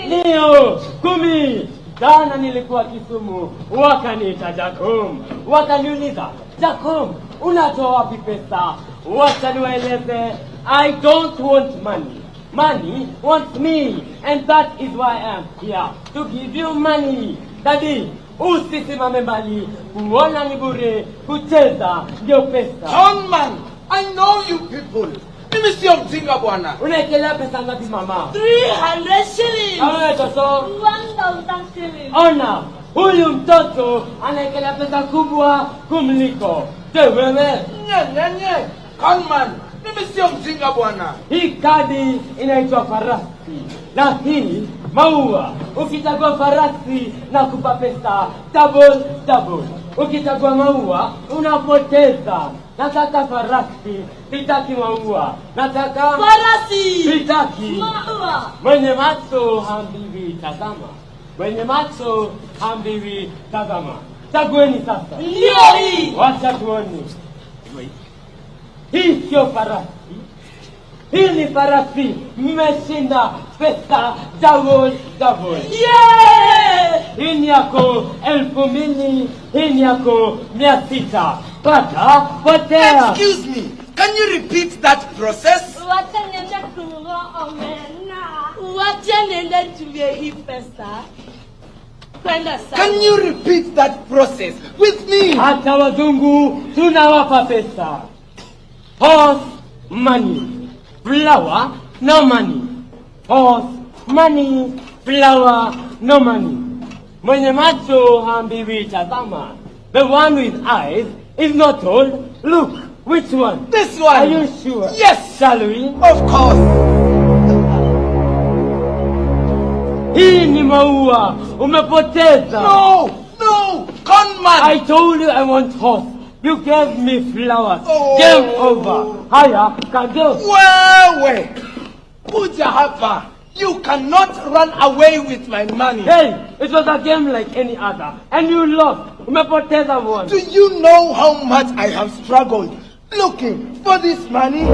Ndio, 10. Jana nilikuwa Kisumu, wakaniita Jakom. Wakaniuliza, Jakom, unatoa wapi pesa? Wacha niwaeleze, I don't want money. Money wants me, and that is why I am here, to give you money. Daddy, usisimame mbali, kuona ni bure, kucheza ndio pesa. Herman, I know you people. Mimi sio mjinga bwana. Unaekelea pesa ngapi mama? 300 shillings. Awe toto. 1000 shillings. Ona, huyu mtoto anaekelea pesa kubwa kumliko. Je, wewe? Nye. Herman, mimi sio mjinga bwana. Hii kadi inaitwa farasi. Na hii maua. Ukichagua farasi na kupa pesa double. Ukichagua maua unapoteza. Nataka farasi, sitaki maua. Nataka Farasi. sitaki Maua. mwenye macho hambiwi tazama. Mwenye macho hambiwi tazama. Chagueni sasa. Ndio hii. Wacha tuone. Hii sio farasi. Hii ni farasi. Mmeshinda pesa double. Yeah! Hii ni yako 2000. Hii ni yako 600. Pata, potea. Excuse me, can you repeat that process? Wacha niende kununua omena. Wacha niende tumie hii pesa. Kwenda sana. Can you repeat that process with me? Hata wazungu tunawapa pesa. Horse money, flower no money. Horse money, flower no money. Mwenye macho hambiwi tazama. The one with eyes is not told. Look, which one? This one. Are you sure? Yes. Shall we? Of course. Hii ni maua. Umepoteza. No. Conman. I told you I want horse. You gave me flowers. Oh. Game over. Haya, kado. Wewe. Kuja hapa. You cannot run away with my money. Hey, it was a game like any other. And you lost. Umepoteza one. Do you know how much I have struggled looking for this money?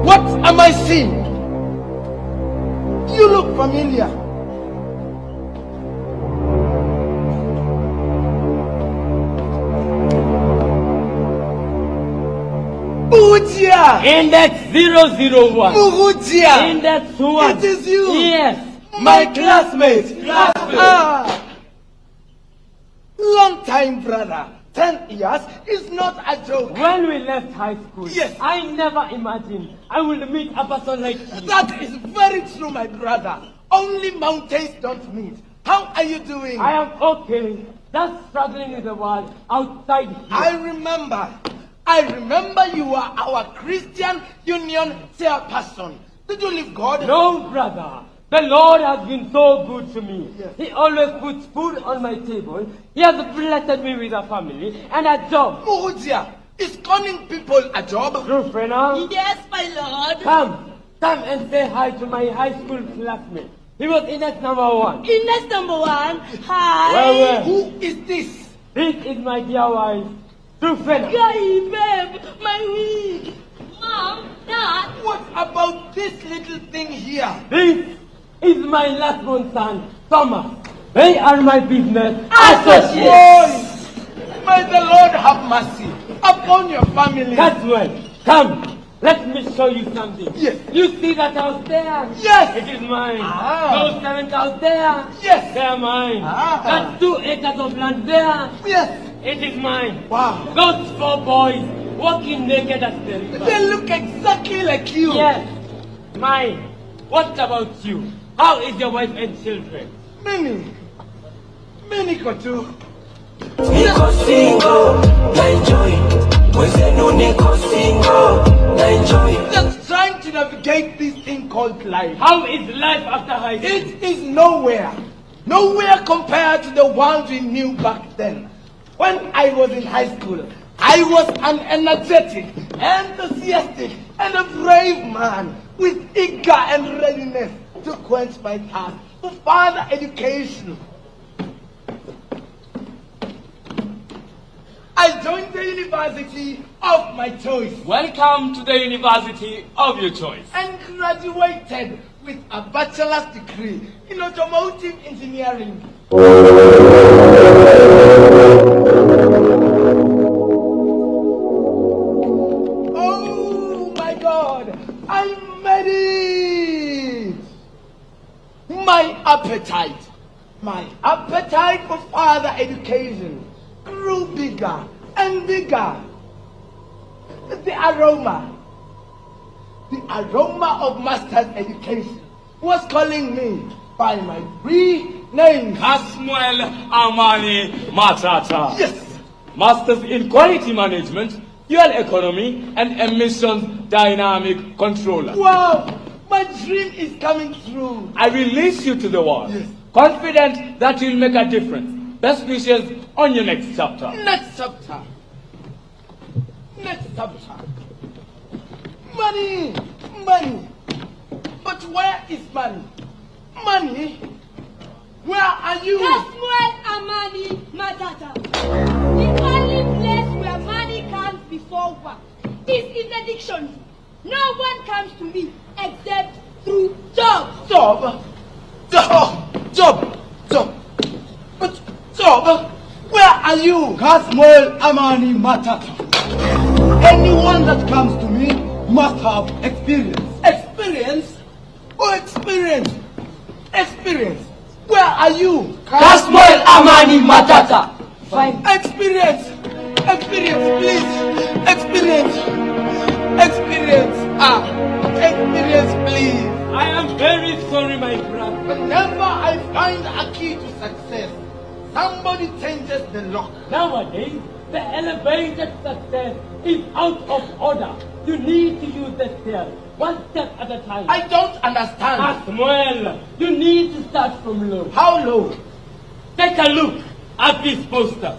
What am I seeing? You look familiar. Mujia! Index 001. Mujia! Index 1. It is you! Yes. My classmate! Long time, brother. 10 years is not a joke. When we left high school, Yes. I never imagined I would meet a person like you. That is very true, my brother. Only mountains don't meet. How are you doing? I am okay. Just struggling with the world outside here. I remember you were our Christian Union chairperson. Did you leave God? No, brother. The Lord has been so good to me. Yes. He always puts food on my table. He has blessed me with a family and a job. Mujia, is conning people a job? True, Frenna? Yes, my lord. Come and say hi to my high school classmate. He was index number 1. Index number 1. Hi. Where? Who is this? This is my dear wife, True, Frenna. Guy, babe, my wig. Mom, Dad. What about this little thing here? This is my last born son, Thomas. They are my business associates. Boy, may the Lord have mercy upon your family. That's well. Come, let me show you something. Yes. You see that house there? Yes. It is mine. Ah. Those 7 cows there? Yes. They are mine. Ah. That's 2 acres of land there? Yes. It is mine. Wow. Those 4 boys walking naked at the river? They look exactly like you. Yes, mine. What about you? How is your wife and children? Many Kotu. Niko single, na enjoy. Mwenzenu niko single, na enjoy. Just trying to navigate this thing called life. How is life after high school? It is nowhere compared to the ones we knew back then. When I was in high school, I was an energetic, enthusiastic, and a brave man with eager and readiness to quench my thirst for further education. I joined the university of my choice. Welcome to the university of your choice. And graduated with a bachelor's degree in automotive engineering. Oh my God, I made it! My appetite for further education grew bigger and bigger. The aroma of master's education was calling me by my three names. Kasmuel Amani Matata. Yes. Masters in Quality Management, Fuel Economy, and Emissions Dynamic Controller. Wow, my dream is coming true. I release you to the world, yes, confident that you'll make a difference. Best wishes on your next chapter. Next chapter. Money. But where is money? Money? Where are you? Kasmuel Amani Matata. The only place where money comes before work is in the dictionary. No one comes to me except through job. But job? Where are you? Kasmuel Amani Matata. Anyone that comes to me must have experience. Experience? Oh, experience. Where are you? Kasmuel Amani Matata. Fine. Experience, please. Experience, please. I am very sorry, my brother. Whenever I find a key to success, somebody changes the lock. Nowadays, the elevated success is out of order. You need to use the stairs, one step at a time. I don't understand. Kasmuel, you need to start from low. How low? Take a look at this poster.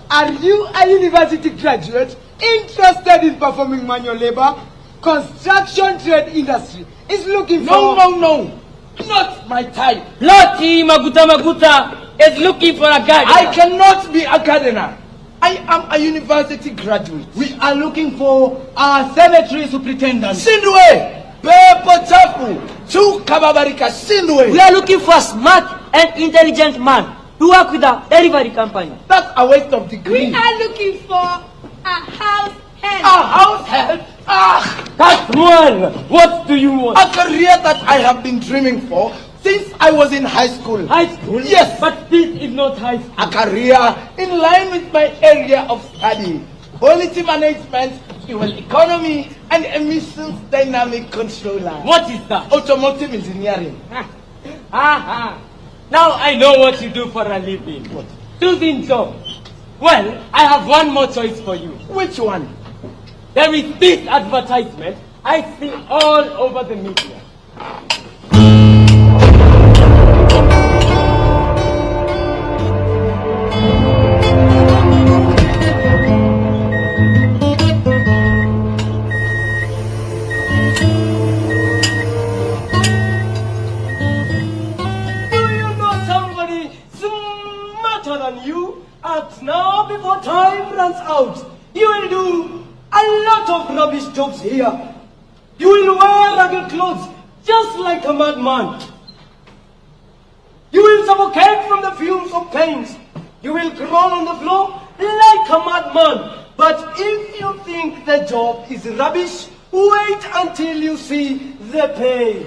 Are you a university graduate interested in performing manual labor? Construction trade industry is looking for... No. Not my type. Loti Maguta is looking for a gardener. I cannot be a gardener. I am a university graduate. We are looking for a cemetery superintendent. Sindwe! Pepo chafu! Chukababarika Sindwe! We are looking for a smart and intelligent man to work with a delivery company. That's a waste of degree. We are looking for a house help. A house help? Kasmuel, what do you want? A career that I have been dreaming for since I was in high school. High school? Yes. But this is not high school. A career in line with my area of study. Quality management, fuel economy, and emissions dynamic controller. What is that? Automotive engineering. Now I know what you do for a living. What? Choosing job. Well, I have one more choice for you. Which one? There is this advertisement I see all over the media. Act now before time runs out. You will do a lot of rubbish jobs here. You will wear ragged clothes just like a madman. You will suffocate from the fumes of pains. You will crawl on the floor like a madman. But if you think the job is rubbish, wait until you see the pay.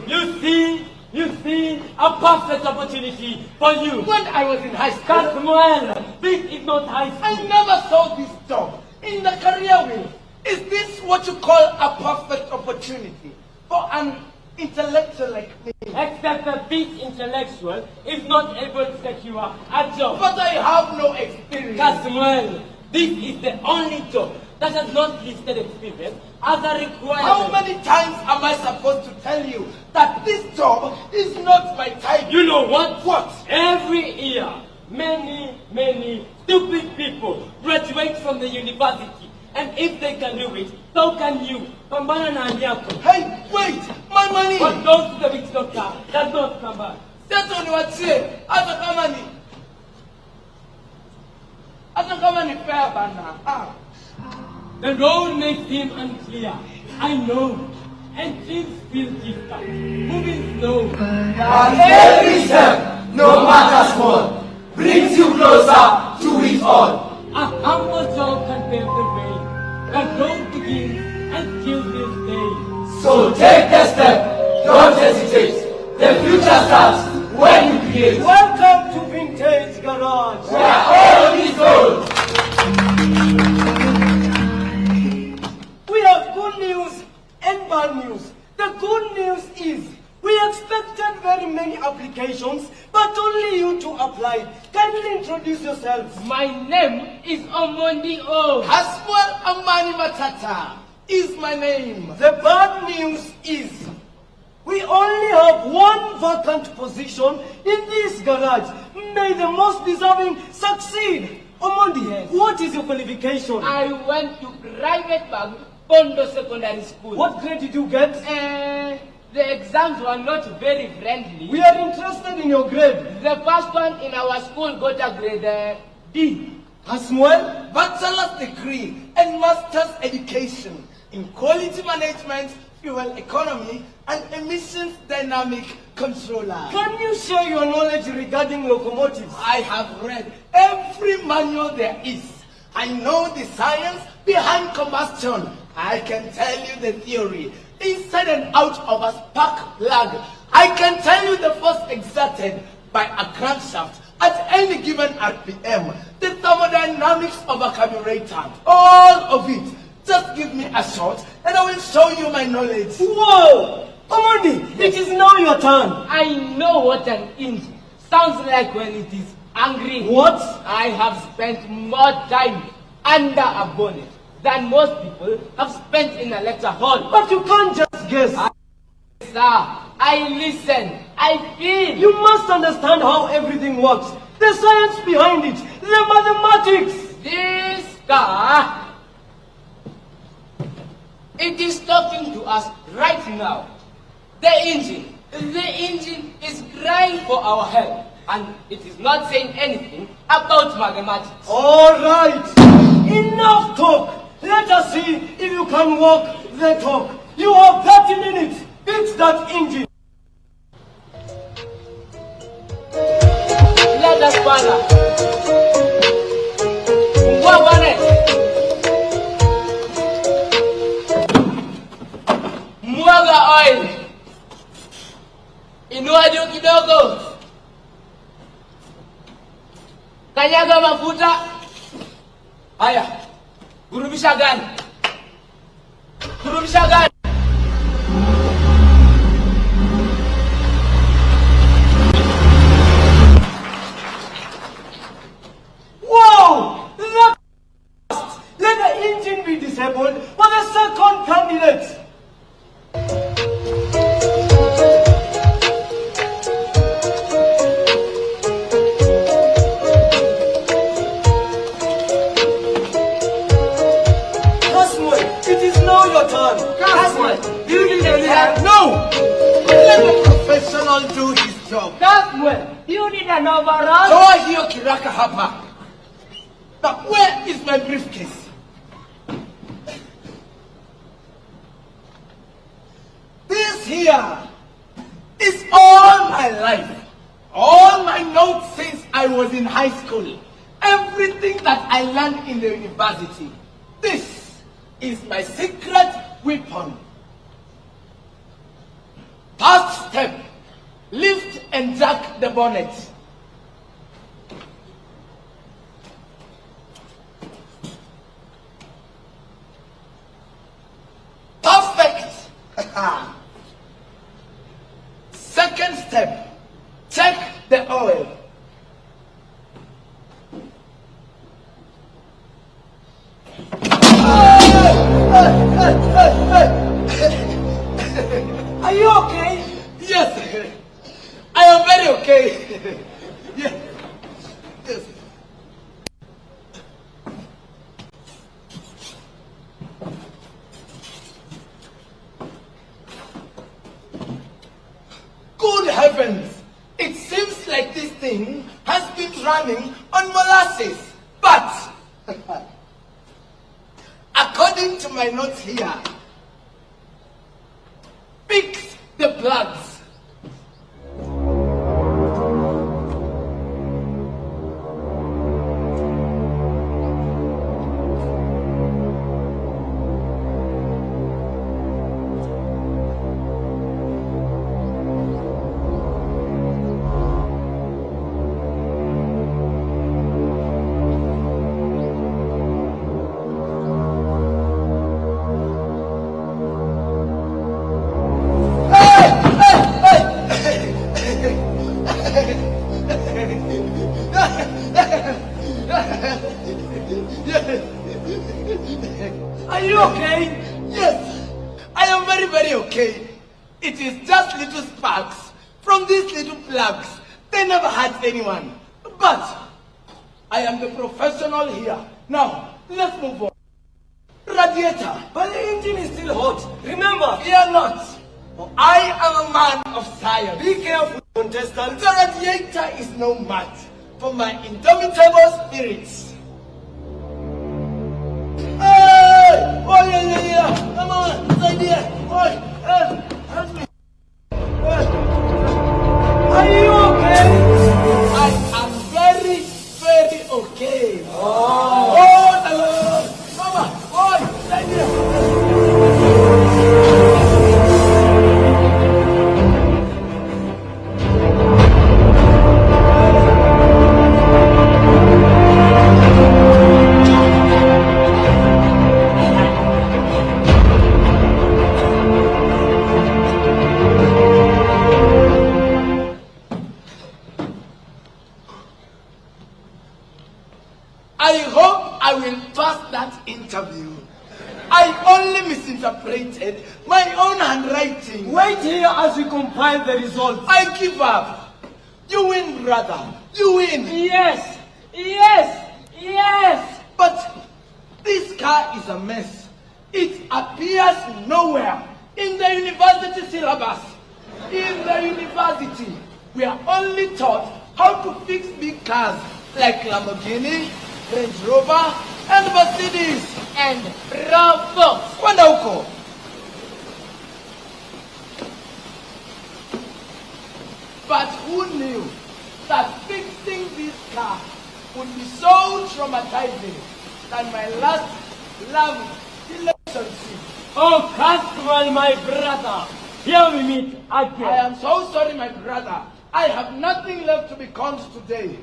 You see, a perfect opportunity for you. When I was in high school, Kasmuel, this is not high school. I never saw this job in the career wheel. Is this what you call a perfect opportunity for an intellectual like me? Except that this intellectual is not able to secure a job. But I have no experience. Kasmuel, this is the only job that has not listed experience as a requirement. How many times am I supposed to tell you that this job is not my type? You know what? What? Every year, many stupid people graduate from the university. And if they can do it, so can you. Hey, wait! My money! What goes to the witch doctor does not come back. That's on what say. Hata kama ni fair bana. The road may seem unclear. I know. And things feel difficult. Moving slow. But every step, no matter small, brings you closer to it all. A humble job can pave the way. The road begins and till this day. So take the step, don't hesitate. The future starts when you create. Welcome to Vintage Garage. Where all is gold. We have good news and bad news. The good news is we expected very many applications, but only you to apply. Kindly introduce yourselves. My name is Omondi O. Aswal Amani Matata is my name. The bad news is we only have one vacant position in this garage. May the most deserving succeed. Omondi, Yes. what is your qualification? I went to private bank, Bondo Secondary School. What grade did you get? The exams were not very friendly. We are interested in your grade. The first one in our school got a grade D. Asmuel? Bachelor's degree and master's education in quality management, fuel economy, and emissions dynamic controller. Can you share your knowledge regarding locomotives? I have read every manual there is. I know the science behind combustion. I can tell you the theory inside and out of a spark plug. I can tell you the force exerted by a crankshaft at any given RPM, the thermodynamics of a carburetor, all of it. Just give me a shot and I will show you my knowledge. Whoa! Omondi, it is now your turn. I know what an engine sounds like when it is angry. What? I have spent more time under a bonnet than most people have spent in a lecture hall. But you can't just guess. Sir, I listen, I feel. You must understand how everything works. The science behind it, the mathematics. This car, it is talking to us right now. The engine is crying for our help, and it is not saying anything about mathematics. All right, enough talk. Let us see if you can walk the talk. You have 30 minutes. Fix that engine. Let us follow. Mwa bonnet. Mwaga oil. Inua juu kidogo. Kanyaga mafuta. Haya. Gurubisha gani? Gurubisha gani? Wow! That fast. Let the engine be disabled for the second candidate. It is now your turn. Caswell, you need a help? No! Let the professional do his job. Caswell, you need an overall? Toa hiyo kiraka hapa. Now, where is my briefcase? This here is all my life. All my notes since I was in high school. Everything that I learned in the university. This is my secret weapon. First step, lift and jack the bonnet. Perfect. Second step, check the oil. Are you okay? Yes, I am very okay. Yes. Yes. Good heavens! It seems like this thing has been running on molasses. But According to my notes here, fix the plugs. Are you okay? Yes, I am very, very okay. It is just little sparks from these little plugs. They never hurt anyone. But I am the professional here. Now, let's move on. Radiator. But the engine is still hot. Remember, Fear not. For I am a man of science. be careful, contestant. The radiator is no match for my indomitable spirits. Hey! Oh, yeah. Come on, inside here. Oh, help me. Are you okay? I am very, very okay. Oh, the Lord. Mama, boy, inside here. I hope I will pass that interview. I only misinterpreted my own handwriting. Wait here as we compile the results. I give up. You win, brother. You win. Yes. But this car is a mess. It appears nowhere in the university syllabus. In the university, we are only taught how to fix big cars like Lamborghini, Range Rover, and Mercedes. And bravo! Kwenda huko. But who knew that fixing this car would be so traumatizing than my last love relationship? Oh, Caswell, my brother. Here we meet again. I am so sorry, my brother. I have nothing left to be conned today.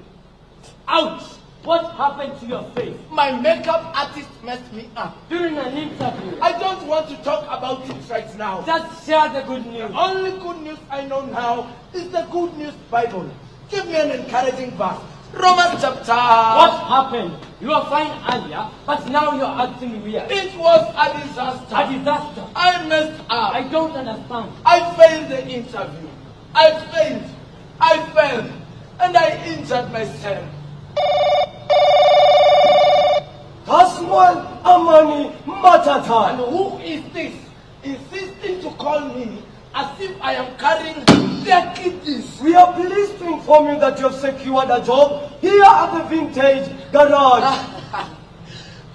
Ouch! What happened to your face? My makeup artist messed me up. During an interview. I don't want to talk about it right now. Just share the good news. The only good news I know now is the Good News Bible. Give me an encouraging verse. Romans chapter. What happened? You were fine earlier, but now you're acting weird. It was a disaster. A disaster? I messed up. I don't understand. I failed the interview. I failed. And I injured myself. Caswell Amani Matata. And who is this insisting to call me as if I am carrying their kidneys? We are pleased to inform you that you have secured a job here at the Vintage Garage.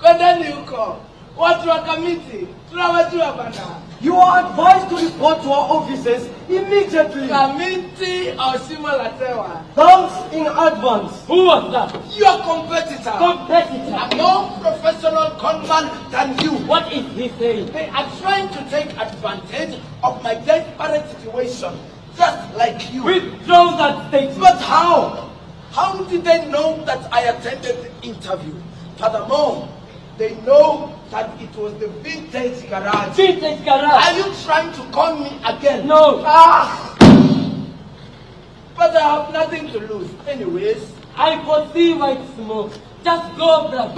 Kwendeni huko. Watu wa kamiti, tunawajua bana. You are advised to report to our offices immediately. Kamiti au Shimo la Tewa. Thanks in advance. Who was that? Your competitor. Competitor. A more professional conman than you. What is he saying? They are trying to take advantage of my desperate situation, just like you. Withdraw that statement. But how? How did they know that I attended the interview? Furthermore, they know that it was the Vintage Garage. Vintage Garage. Are you trying to con me again? No. But I have nothing to lose. Anyways. I foresee white smoke. Just go, brother.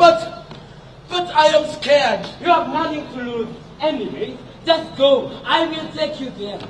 But I am scared. You have nothing to lose. Anyway, just go. I will take you there.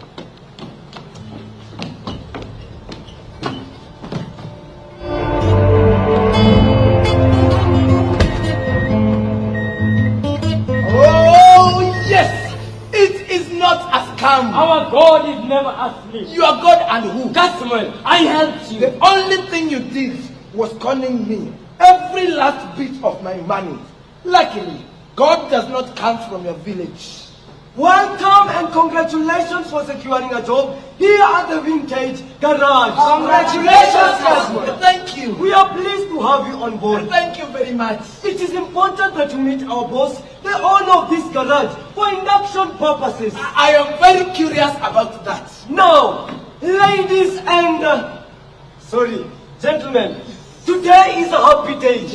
Our God is never asleep. You are God and who? Caswell, I helped you. The only thing you did was conning me. every last bit of my money. Luckily, God does not come from your village. Welcome and congratulations for securing a job here at the Vintage Garage. Congratulations, Desmond. Thank you. We are pleased to have you on board. Thank you very much. It is important that you meet our boss, the owner of this garage, for induction purposes. I am very curious about that. Now, ladies and gentlemen, today is a happy day,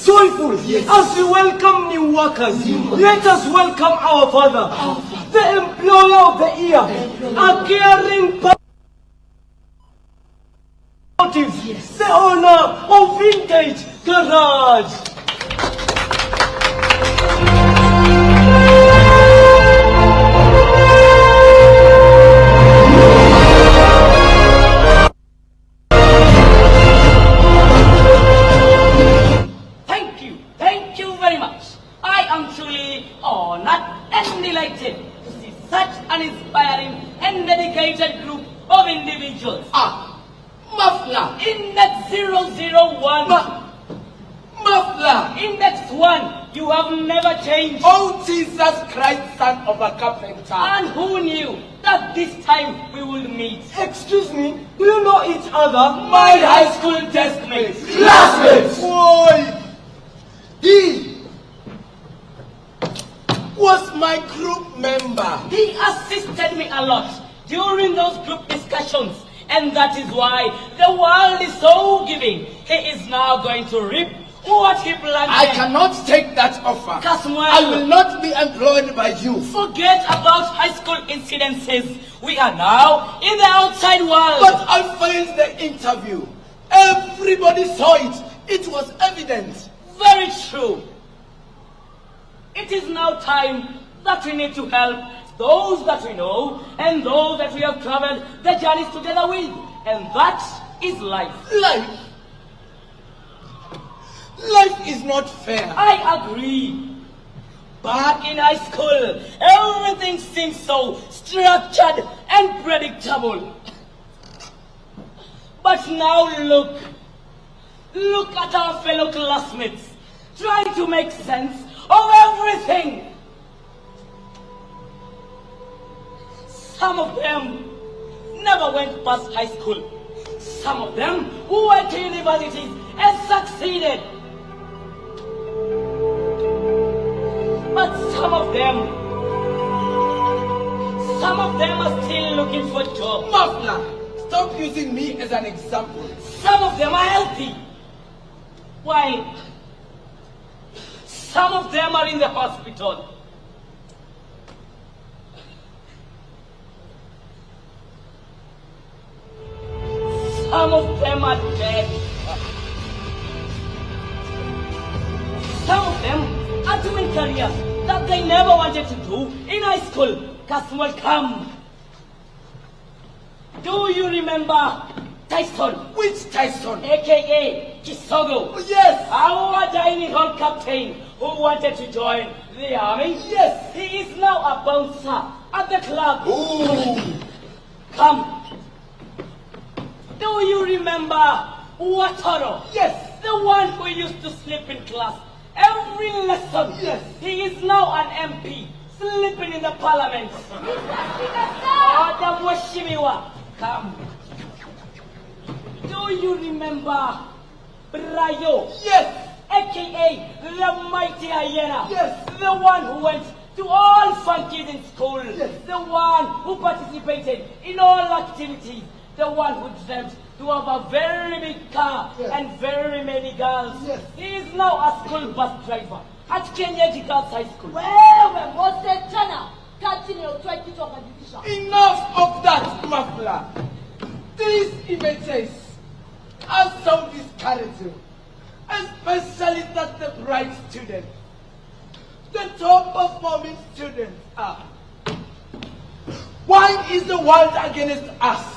joyful, as we welcome new workers. Let us welcome our father, the employer of the year, a caring the owner of Vintage Garage. Thank you very much. I am truly honored and delighted to see such an inspiring and dedicated group of individuals. Muffler. Index 001. Muffler. Index 1. You have never changed. Oh, Jesus Christ, son of a carpenter. And who knew that this time we would meet? Excuse me, do you know each other? My high school desk mates. Classmates. Boy. He was my group member. He assisted me a lot during those group discussions, and that is why the world is so giving. He is now going to reap what he planted. I cannot take that offer. I will not be employed by you. Forget about high school incidences. We are now in the outside world. But I failed the interview. Everybody saw it. It was evident. Very true. It is now time that we need to help those that we know and those that we have traveled the journeys together with. And that is life. Life? Life is not fair. I agree. Back in high school, everything seemed so structured and predictable. But now look at our fellow classmates trying to make sense of everything. Some of them never went past high school. Some of them went to universities and succeeded. But some of them are still looking for jobs. Muffler, stop using me as an example. Some of them are healthy, while some of them are in the hospital. Some of them are dead. Some of them are doing careers that they never wanted to do in high school. Customers come. Do you remember Tyson? Which Tyson? AKA Kisogo. Yes. Our dining hall captain who wanted to join the army. Yes. He is now a bouncer at the club. Ooh. Come. Do you remember Watoro? Yes. The one who used to sleep in class every lesson. Yes. He is now an MP, sleeping in the parliament. Adam Washimiwa. Come. Do you remember Brayo? Yes. AKA the mighty hyena. Yes. The one who went to all funkies in school. Yes. The one who participated in all activities. The one who dreamt to have a very big car and very many girls. Yes. He is now a school bus driver at Kenyatta Girls High School. Wewe msichana kati ni utwaji kitu wakadivisha. Enough of that, Muffler. These images are so discouraging, especially that the bright students, the top performing students are. Why is the world against us?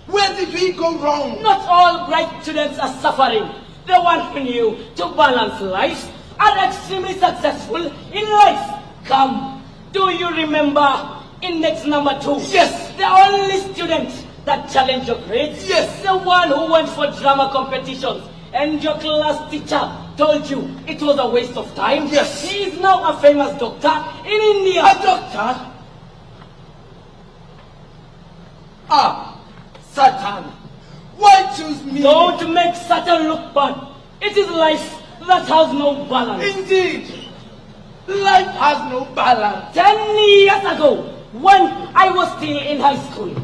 Where did we go wrong? Not all bright students are suffering. The one who knew to balance life are extremely successful in life. Come, do you remember index number 2? Yes. The only student that challenged your grades? Yes. The one who went for drama competitions and your class teacher told you it was a waste of time. Yes. He is now a famous doctor in India. A doctor? Ah, Satan. Why choose me? Don't make Satan look bad. It is life that has no balance. Indeed. Life has no balance. 10 years ago, when I was still in high school,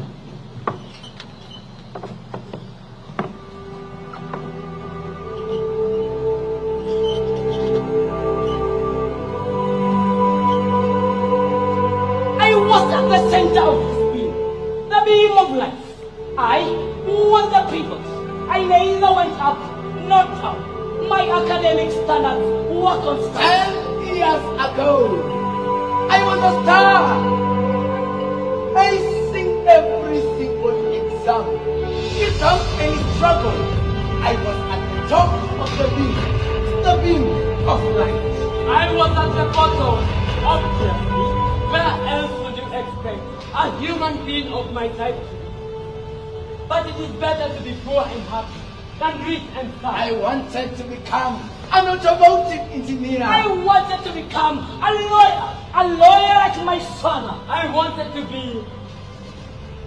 I was at the center of this beam, the beam of life. I was the pivot. I neither went up nor down. My academic standards were constant. 10 years ago, I was a star. Acing every single exam. Without any struggle, I was at the top of the beam of life. I was at the bottom, obviously. Where else would you expect a human being of my type to be? But it is better to be poor and happy than rich and sad. I wanted to become an automotive engineer. I wanted to become a lawyer like my father. I wanted to be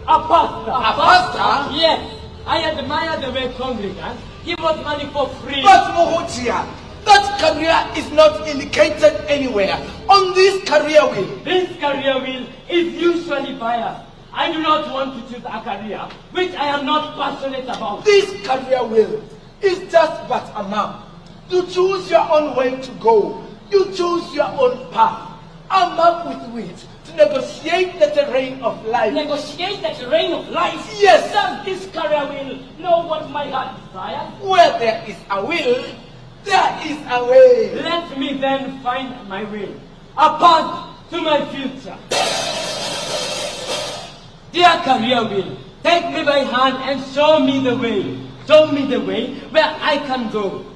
a pastor. A pastor? Yes. I admire the way congregants give us money for free. But Mohotia, that career is not indicated anywhere on this career wheel. This career wheel is usually biased. I do not want to choose a career which I am not passionate about. This career wheel is just but a map. You choose your own way to go. You choose your own path. A map with which to negotiate the terrain of life. Negotiate the terrain of life? Yes. Does this career wheel know what my heart desires? Where there is a will, there is a way. Let me then find my will, a path to my future. Dear career wheel, take me by hand and show me the way. Show me the way where I can go.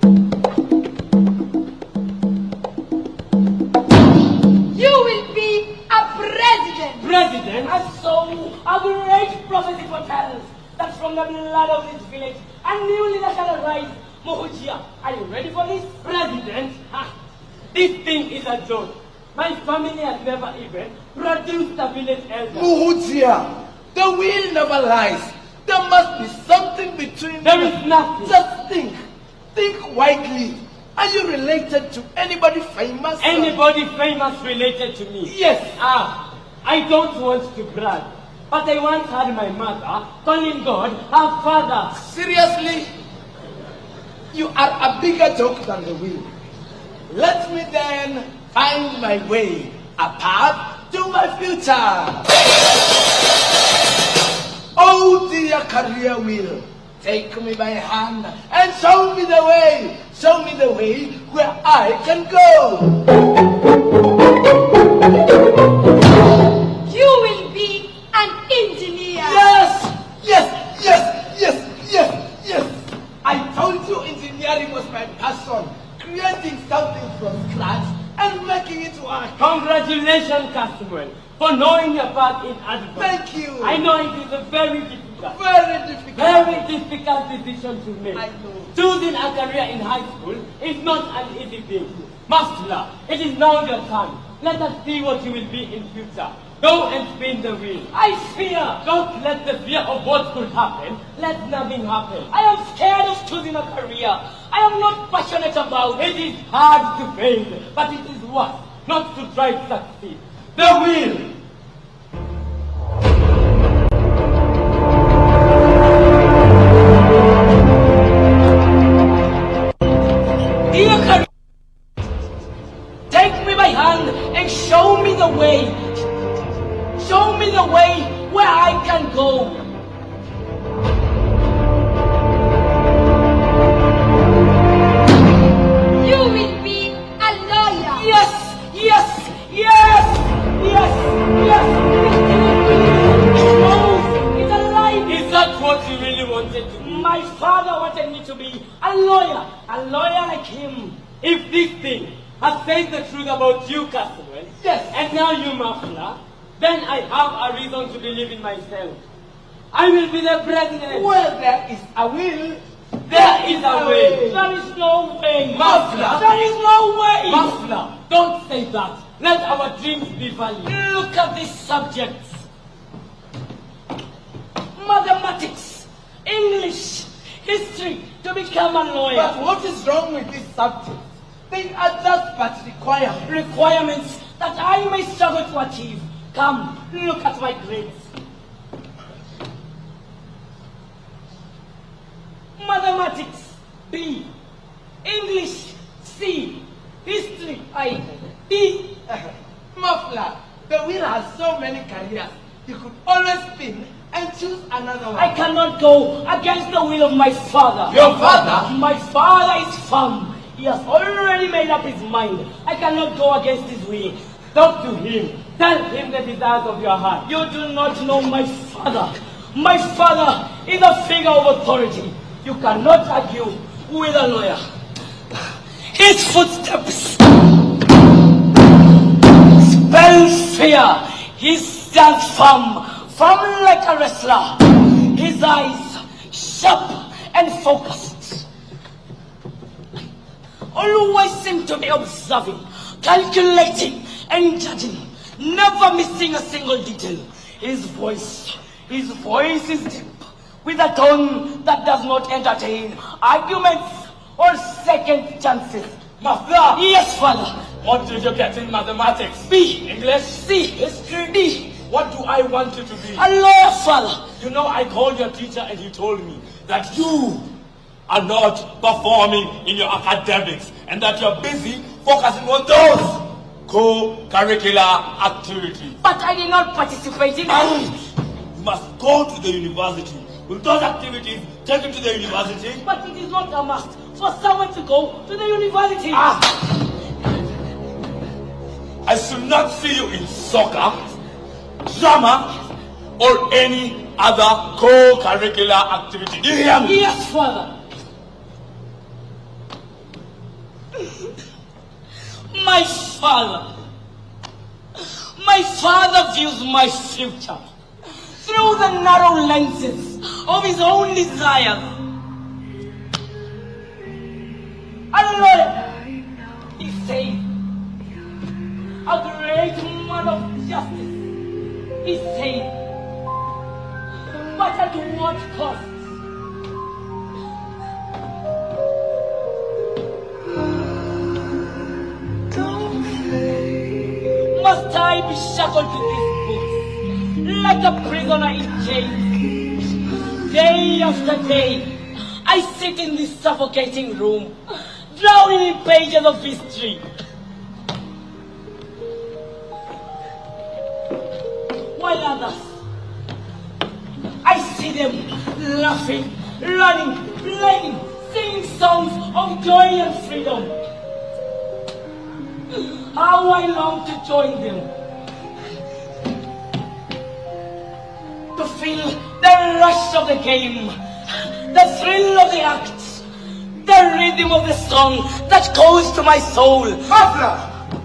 You will be a president. President? And so a great prophecy foretells that from the blood of this village a new leader shall arise. Mohuchia, are you ready for this? President? Ha! This thing is a joke. My family has never even produced a village elder. Mohuchia, the wheel never lies. There must be something between There is nothing. Just think. Think widely. Are you related to anybody famous? Anybody famous related to me? Yes. I don't want to brag, but I once had my mother calling God her father. Seriously? You are a bigger joke than the wheel. Let me then find my way, a path to my future. Oh dear career wheel, take me by hand and show me the way. Show me the way where I can go. You will be an engineer. Yes, yes, yes, yes, yes, yes. I told you engineering was my passion. Creating something from scratch and making it work. Congratulations, Caswell, for knowing your part in advance. Thank you. I know it is a very difficult decision to make. I know. Choosing a career in high school is not an easy thing. Master, it is now your time. Let us see what you will be in future. Go and spin the wheel. I fear. Don't let the fear of what could happen. Let nothing happen. I am scared of choosing a career I am not passionate about. It is hard to fail, but it is worth not to try to succeed. The wheel. Dear career, take me by hand and show me the way. Show me the way where I can go. You will be a lawyer. Yes, yes, yes, yes, yes. No, it's a lie. Is that what you really wanted to be? My father wanted me to be a lawyer like him. If this thing has said the truth about you, Caswell, yes, and now you, Muffler, then I have a reason to believe in myself. I will be the president. Where there is a will, There is a way. There is no way. Muffler. There is no way. Muffler, don't say that. Let our dreams be valid. Look at these subjects. Mathematics, English, history, to become a lawyer. But what is wrong with these subjects? They are just but requirements that I may struggle to achieve. Come, look at my grades. Mathematics, B. English, C. History, I. D. Muffler, the wheel has so many careers. You could always spin and choose another one. I cannot go against the will of my father. Your father? My father is firm. He has already made up his mind. I cannot go against his will. Talk to him. Tell him the desires of your heart. You do not know my father. My father is a figure of authority. You cannot argue with a lawyer. His footsteps spell fear. He stands firm like a wrestler. His eyes sharp and focused. Always seem to be observing, calculating, and judging, never missing a single detail. His voice is deep, with a tone that does not entertain arguments or second chances. Muffler! Yes, father. What did you get in mathematics? B. English? C. History? D. What do I want you to be? A lawyer, father. You know, I called your teacher and he told me that you are not performing in your academics and that you're busy focusing on those co-curricular activities. But I did not participate in any. You must go to the university. Will those activities take you to the university? But it is not a must for someone to go to the university. I should not see you in soccer, drama, or any other co-curricular activity. Do you hear me? Yes, father. My father views my future through the narrow lenses of his own desires. A lawyer, he says, a great man of justice, he says, but at what cost? Must I be shackled to this books like a prisoner in chains? Day after day, I sit in this suffocating room, drowning in pages of history. While others, I see them laughing, running, playing, singing songs of joy and freedom. How I long to join them, to feel the rush of the game, the thrill of the act, the rhythm of the song that goes to my soul. Muffler,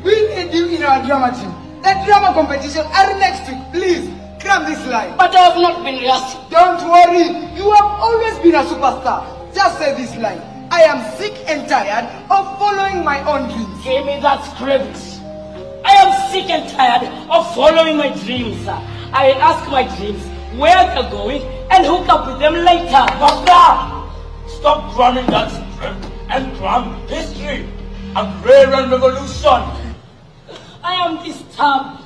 we need you in our drama team. The drama competition are next week. Please, cram this line. But I have not been rehearsing. Don't worry, you have always been a superstar. Just say this line. I am sick and tired of following my own dreams. Give me that script. I am sick and tired of following my dreams. I will ask my dreams where they're going and hook up with them later. Basta! Stop cramming that script and cram history, agrarian revolution. I am disturbed.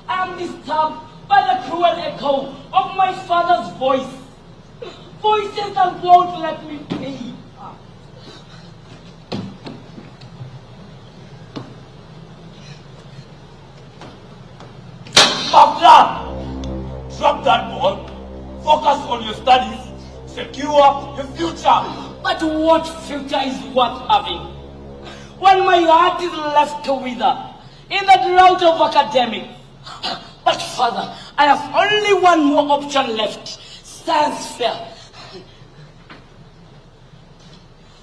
I am disturbed by the cruel echo of my father's voice. Voices that won't let me be. Muffler! Drop that ball, focus on your studies, secure your future. But what future is worth having when my heart is left to wither in the drought of academics? But father, I have only one more option left, science fair.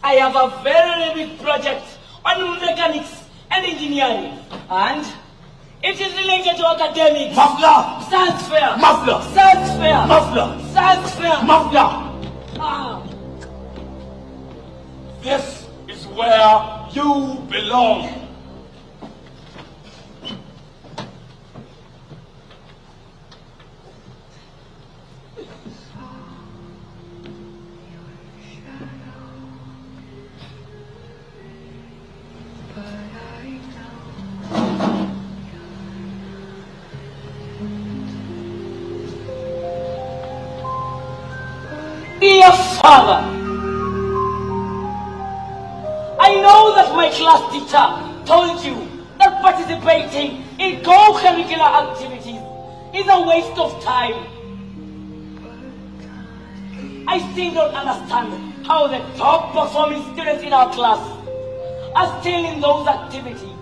I have a very big project on mechanics and engineering, and it is related to academics. Muffler! Science fair! Muffler! Science fair! Muffler! Science fair! Muffler! This is where you belong. Dear Father, I know that my class teacher told you that participating in co-curricular activities is a waste of time. I still don't understand how the top performing students in our class are still in those activities.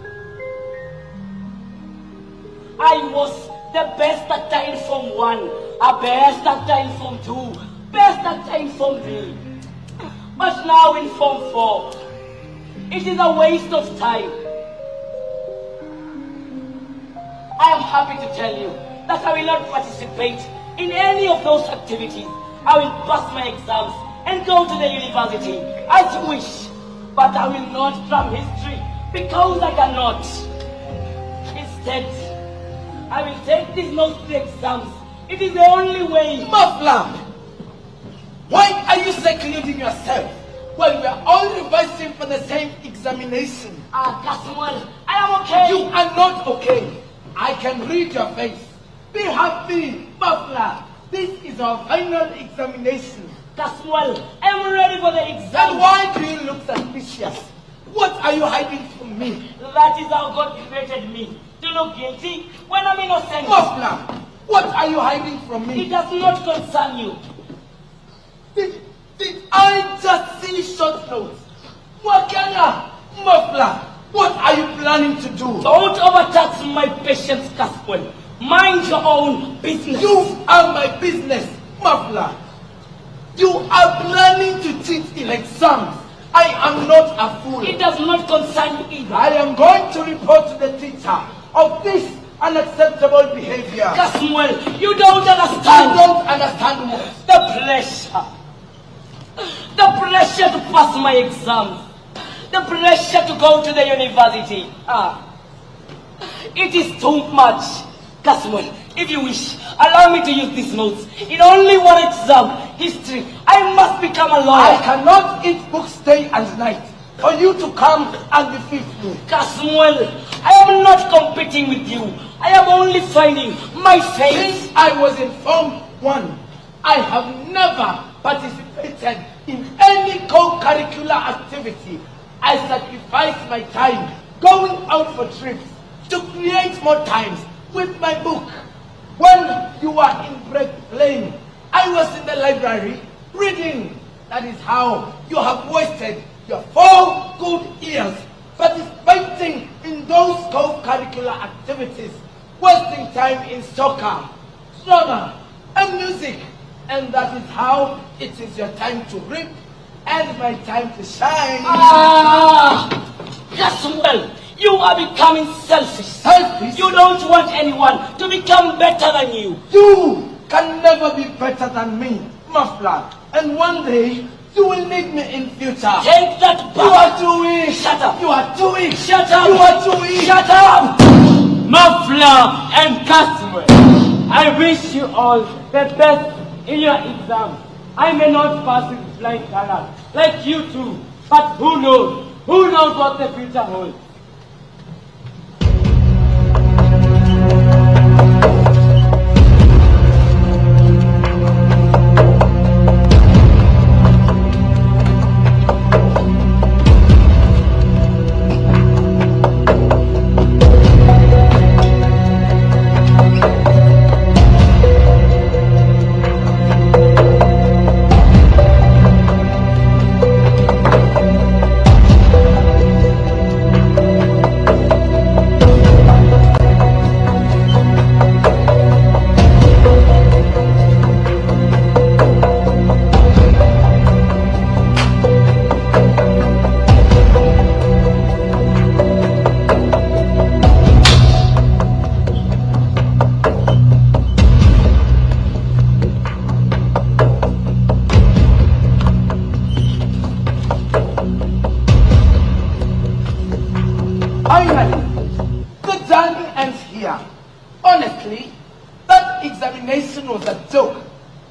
I was the best actor in Form 1, a best actor in Form 2, best actor in Form 3. But now in Form 4, it is a waste of time. I am happy to tell you that I will not participate in any of those activities. I will pass my exams and go to the university as you wish. But I will not cram history because I cannot. Instead, I will take these notes to the exams. It is the only way. Muffler! Why are you secluding yourself while we are all revising for the same examination? Kasmuel, I am okay. You are not okay. I can read your face. Be happy, Muffler. This is our final examination. Kasmuel, I am ready for the exam. And why do you look suspicious? What are you hiding from me? That is how God created me, to look guilty when I'm innocent. Muffler, what are you hiding from me? It does not concern you. Did I just see short notes? Wakana, Muffler, what are you planning to do? Don't overtax my patience, Kasmuel. Mind your own business. You are my business, Muffler. You are planning to cheat in exams. I am not a fool. It does not concern you either. I am going to report to the teacher of this unacceptable behavior. Kasmuel, you don't understand. I don't understand what? The pleasure. The pressure to pass my exams. The pressure to go to the university. It is too much. Kasmuel, if you wish, allow me to use these notes. In only one exam, history, I must become a lawyer. I cannot eat books day and night for you to come and defeat me. Kasmuel, I am not competing with you. I am only finding my fate. Since I was in Form 1, I have never participated in any co-curricular activity. I sacrificed my time going out for trips to create more times with my book. When you were in break playing, I was in the library reading. That is how you have wasted your 4 good years participating in those co-curricular activities, wasting time in soccer, drama, and music. And that is how it is your time to reap and my time to shine. Kasmuel, you are becoming selfish. Selfish? You don't want anyone to become better than you. You can never be better than me, Muffler. And one day, you will need me in future. Take that back. You are too weak. Shut up. You are too weak. Shut up. You are too weak. Shut up. Muffler and Kasmuel, I wish you all the best in your exam. I may not pass with flying colors like you two, but who knows? Who knows what the future holds? everything was a joke.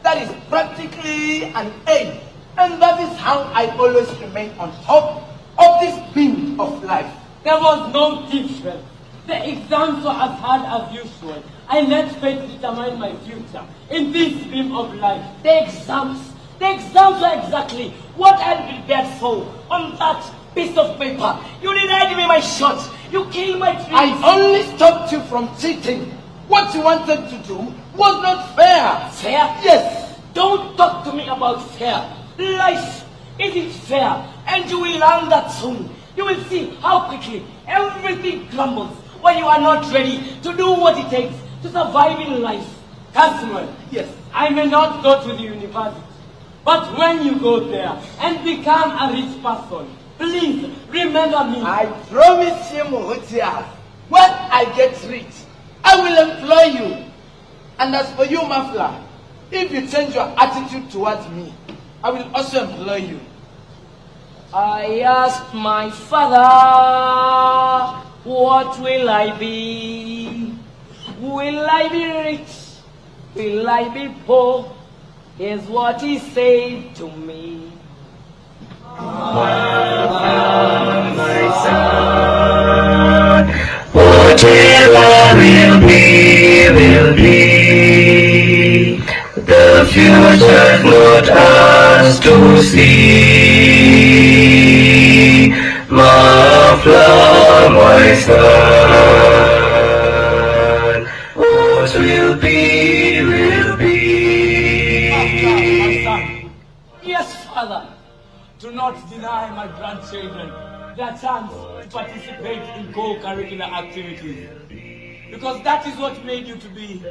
That is practically an A. And that is how I always remain on top of this beam of life. There was no difference. The exams were as hard as usual. I let fate determine my future in this beam of life. The exams were exactly what I prepared for on that piece of paper. You denied me my shot. You killed my dreams. I only stopped you from cheating. What you wanted to do was not fair. Fair? Yes. Don't talk to me about fair. Life isn't fair, and you will learn that soon. You will see how quickly everything crumbles when you are not ready to do what it takes to survive in life. Casual. Yes. I may not go to the university, but when you go there and become a rich person, please remember me. I promise you, Muhutia, when I get rich, I will employ you. And as for you, Mafla, if you change your attitude towards me, I will also employ you. I asked my father, what will I be? Will I be rich? Will I be poor? Is what he said to me. Well done, my son. Whatever will be. The future's not us to see. Mafla, my son. What will be, will be. Yes, Father. Do not deny my grandchildren their chance to participate in co-curricular activities. Because that is what made you to be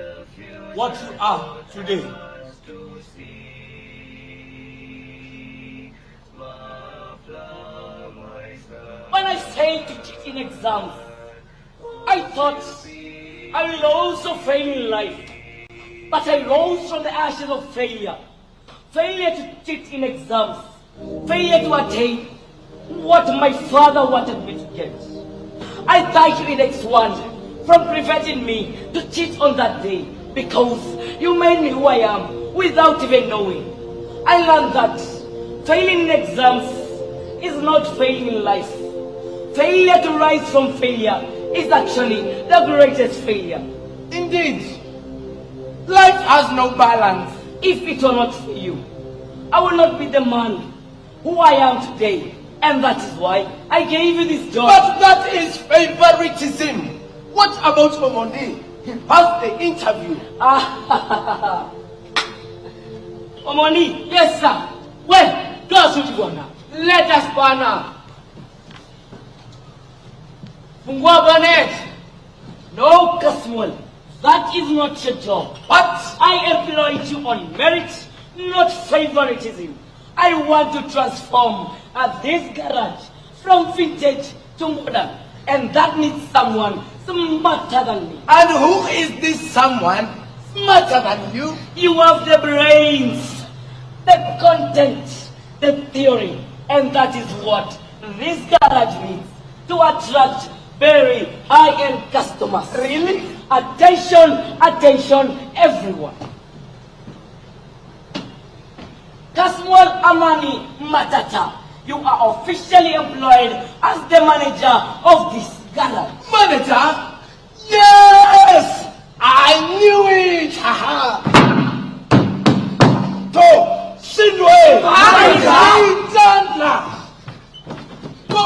what you are today. When I failed to cheat in exams, I thought I will also fail in life. But I rose from the ashes of failure. Failure to cheat in exams. Failure to attain what my father wanted me to get. I thank you, Index 1, from preventing me to cheat on that day, because you made me who I am without even knowing. I learned that failing in exams is not failing in life. Failure to rise from failure is actually the greatest failure. Indeed, life has no balance. If it were not for you, I would not be the man who I am today. And that is why I gave you this job. But that is favoritism. What about Omoni? He passed the interview. Omoni, yes sir. Well, that's what you want now. Let us partner. Fungua bonnet. No, Kasmul. That is not your job. But I employed you on merit, not favoritism. I want to transform this garage from vintage to modern. And that needs someone smarter than me. And who is this someone smarter than you? You have the brains, the content, the theory. And that is what this garage needs to attract very high-end customers. Really? Attention, attention, everyone. Kasmwal Amani Matata, you are officially employed as the manager of this garage. Manager? Yes! I knew it! Haha! To Shinwe! Manager! Go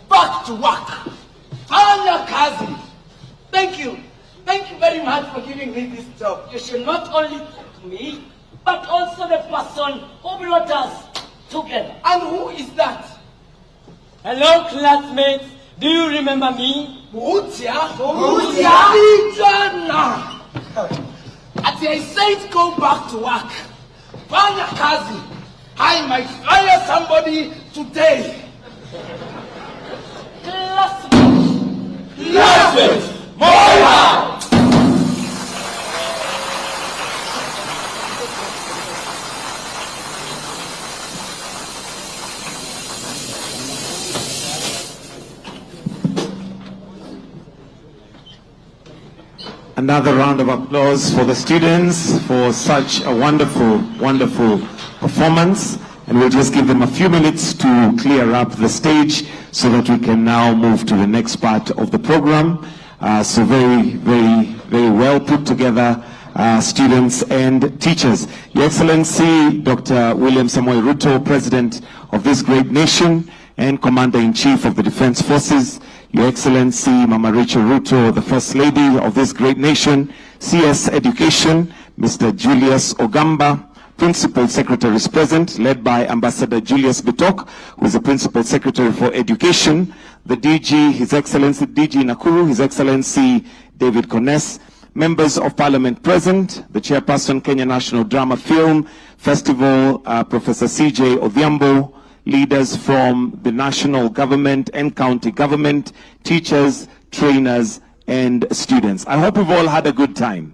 back to work. Anya Kazi. Thank you. Thank you very much for giving me this job. You should not only thank me, but also the person who brought us together. And who is that? Hello, classmates. Do you remember me? Mutia? As I said, go back to work. Anya Kazi. I might fire somebody today. Classmates! Moira! Another round of applause for the students for such a wonderful, wonderful performance. And we'll just give them a few minutes to clear up the stage so that we can now move to the next part of the program. So very, very, very well put together students and teachers. Your Excellency, Dr. William Samoei Ruto, President of this great nation and Commander-in-Chief of the Defense Forces. Your Excellency, Mama Rachel Ruto, the First Lady of this great nation. CS Education, Mr. Julius Ogamba, Principal Secretary is present, led by Ambassador Julius Bitok, who is the Principal Secretary for Education. The DG, His Excellency DG Nakuru, His Excellency David Kones. Members of Parliament present, the Chairperson, Kenya National Drama Film Festival, Professor CJ Odhiambo, leaders from the national government and county government, teachers, trainers, and students. I hope we've all had a good time.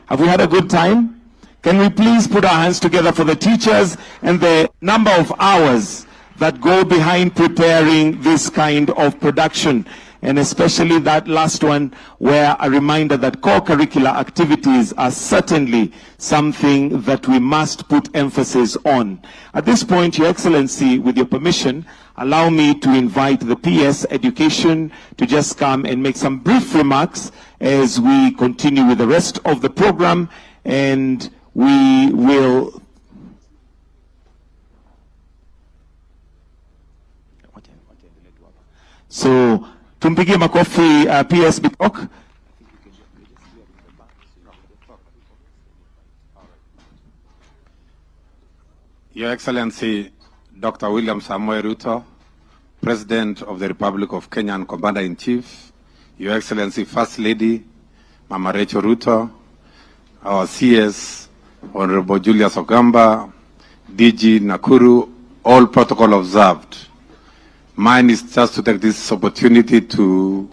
Have we had a good time? Can we please put our hands together for the teachers and the number of hours that go behind preparing this kind of production, and especially that last one where a reminder that co-curricular activities are certainly something that we must put emphasis on. At this point, Your Excellency, with your permission, allow me to invite the PS Education to just come and make some brief remarks as we continue with the rest of the program, and we will... So, tumpigie makofi PS Bitok. Your Excellency, Dr. William Samoei Ruto, President of the Republic of Kenya and Commander-in-Chief, Your Excellency First Lady, Mama Rachel Ruto, our CS, Honorable Julius Ogamba, DG Nakuru, all protocol observed. Mine is just to take this opportunity to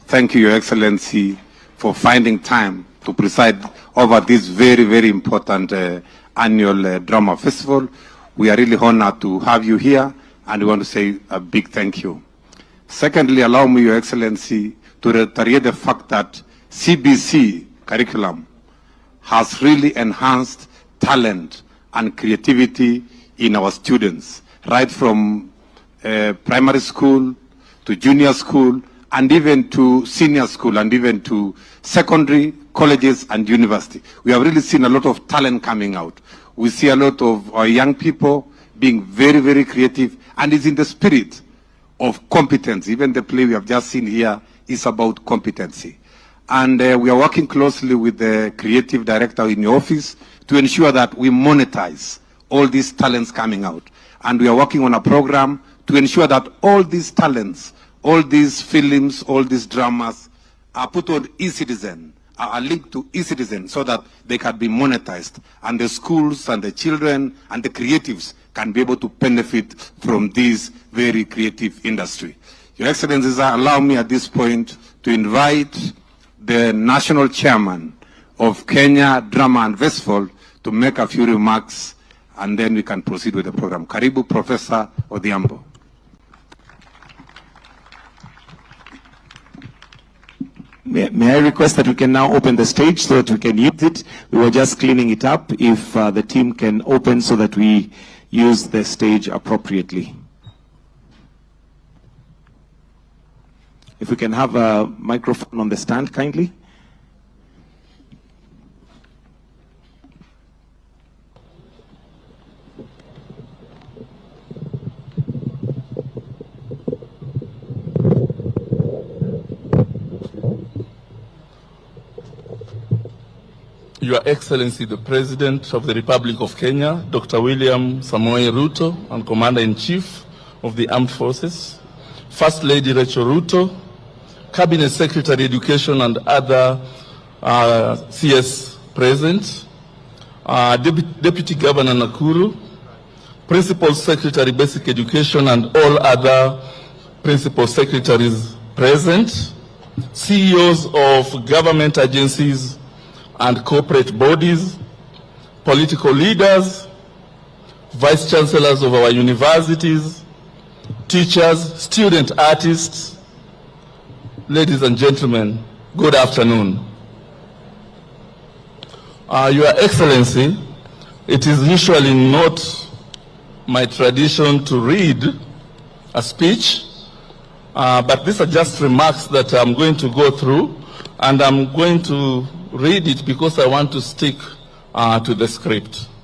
thank you, Your Excellency, for finding time to preside over this very, very important annual drama festival. We are really honored to have you here, and we want to say a big thank you. Secondly, allow me, Your Excellency, to reiterate the fact that CBC curriculum has really enhanced talent and creativity in our students, right from primary school to junior school and even to senior school and even to secondary, colleges and university. We have really seen a lot of talent coming out. We see a lot of our young people being very, very creative, and it's in the spirit of competence. Even the play we have just seen here is about competency. And we are working closely with the creative director in your office to ensure that we monetize all these talents coming out. And we are working on a program to ensure that all these talents, all these films, all these dramas are put on eCitizen, are linked to eCitizen so that they can be monetized, and the schools and the children and the creatives can be able to benefit from this very creative industry. Your Excellencies, allow me at this point to invite the National Chairman of Kenya Drama and Festival to make a few remarks, and then we can proceed with the program. Karibu, Professor Odhiambo. May I request that we can now open the stage so that we can use it? We were just cleaning it up. If the team can open so that we use the stage appropriately. If we can have a microphone on the stand, kindly. Your Excellency, the President of the Republic of Kenya, Dr. William Samoei Ruto, and Commander-in-Chief of the Armed Forces, First Lady Rachel Ruto, Cabinet Secretary Education and other CS present, Deputy Governor Nakuru, Principal Secretary Basic Education and all other Principal Secretaries present, CEOs of government agencies and corporate bodies, political leaders, vice chancellors of our universities, teachers, student artists, ladies and gentlemen, good afternoon. Your Excellency, it is usually not my tradition to read a speech, but these are just remarks that I'm going to go through, and I'm going to read it because I want to stick to the script.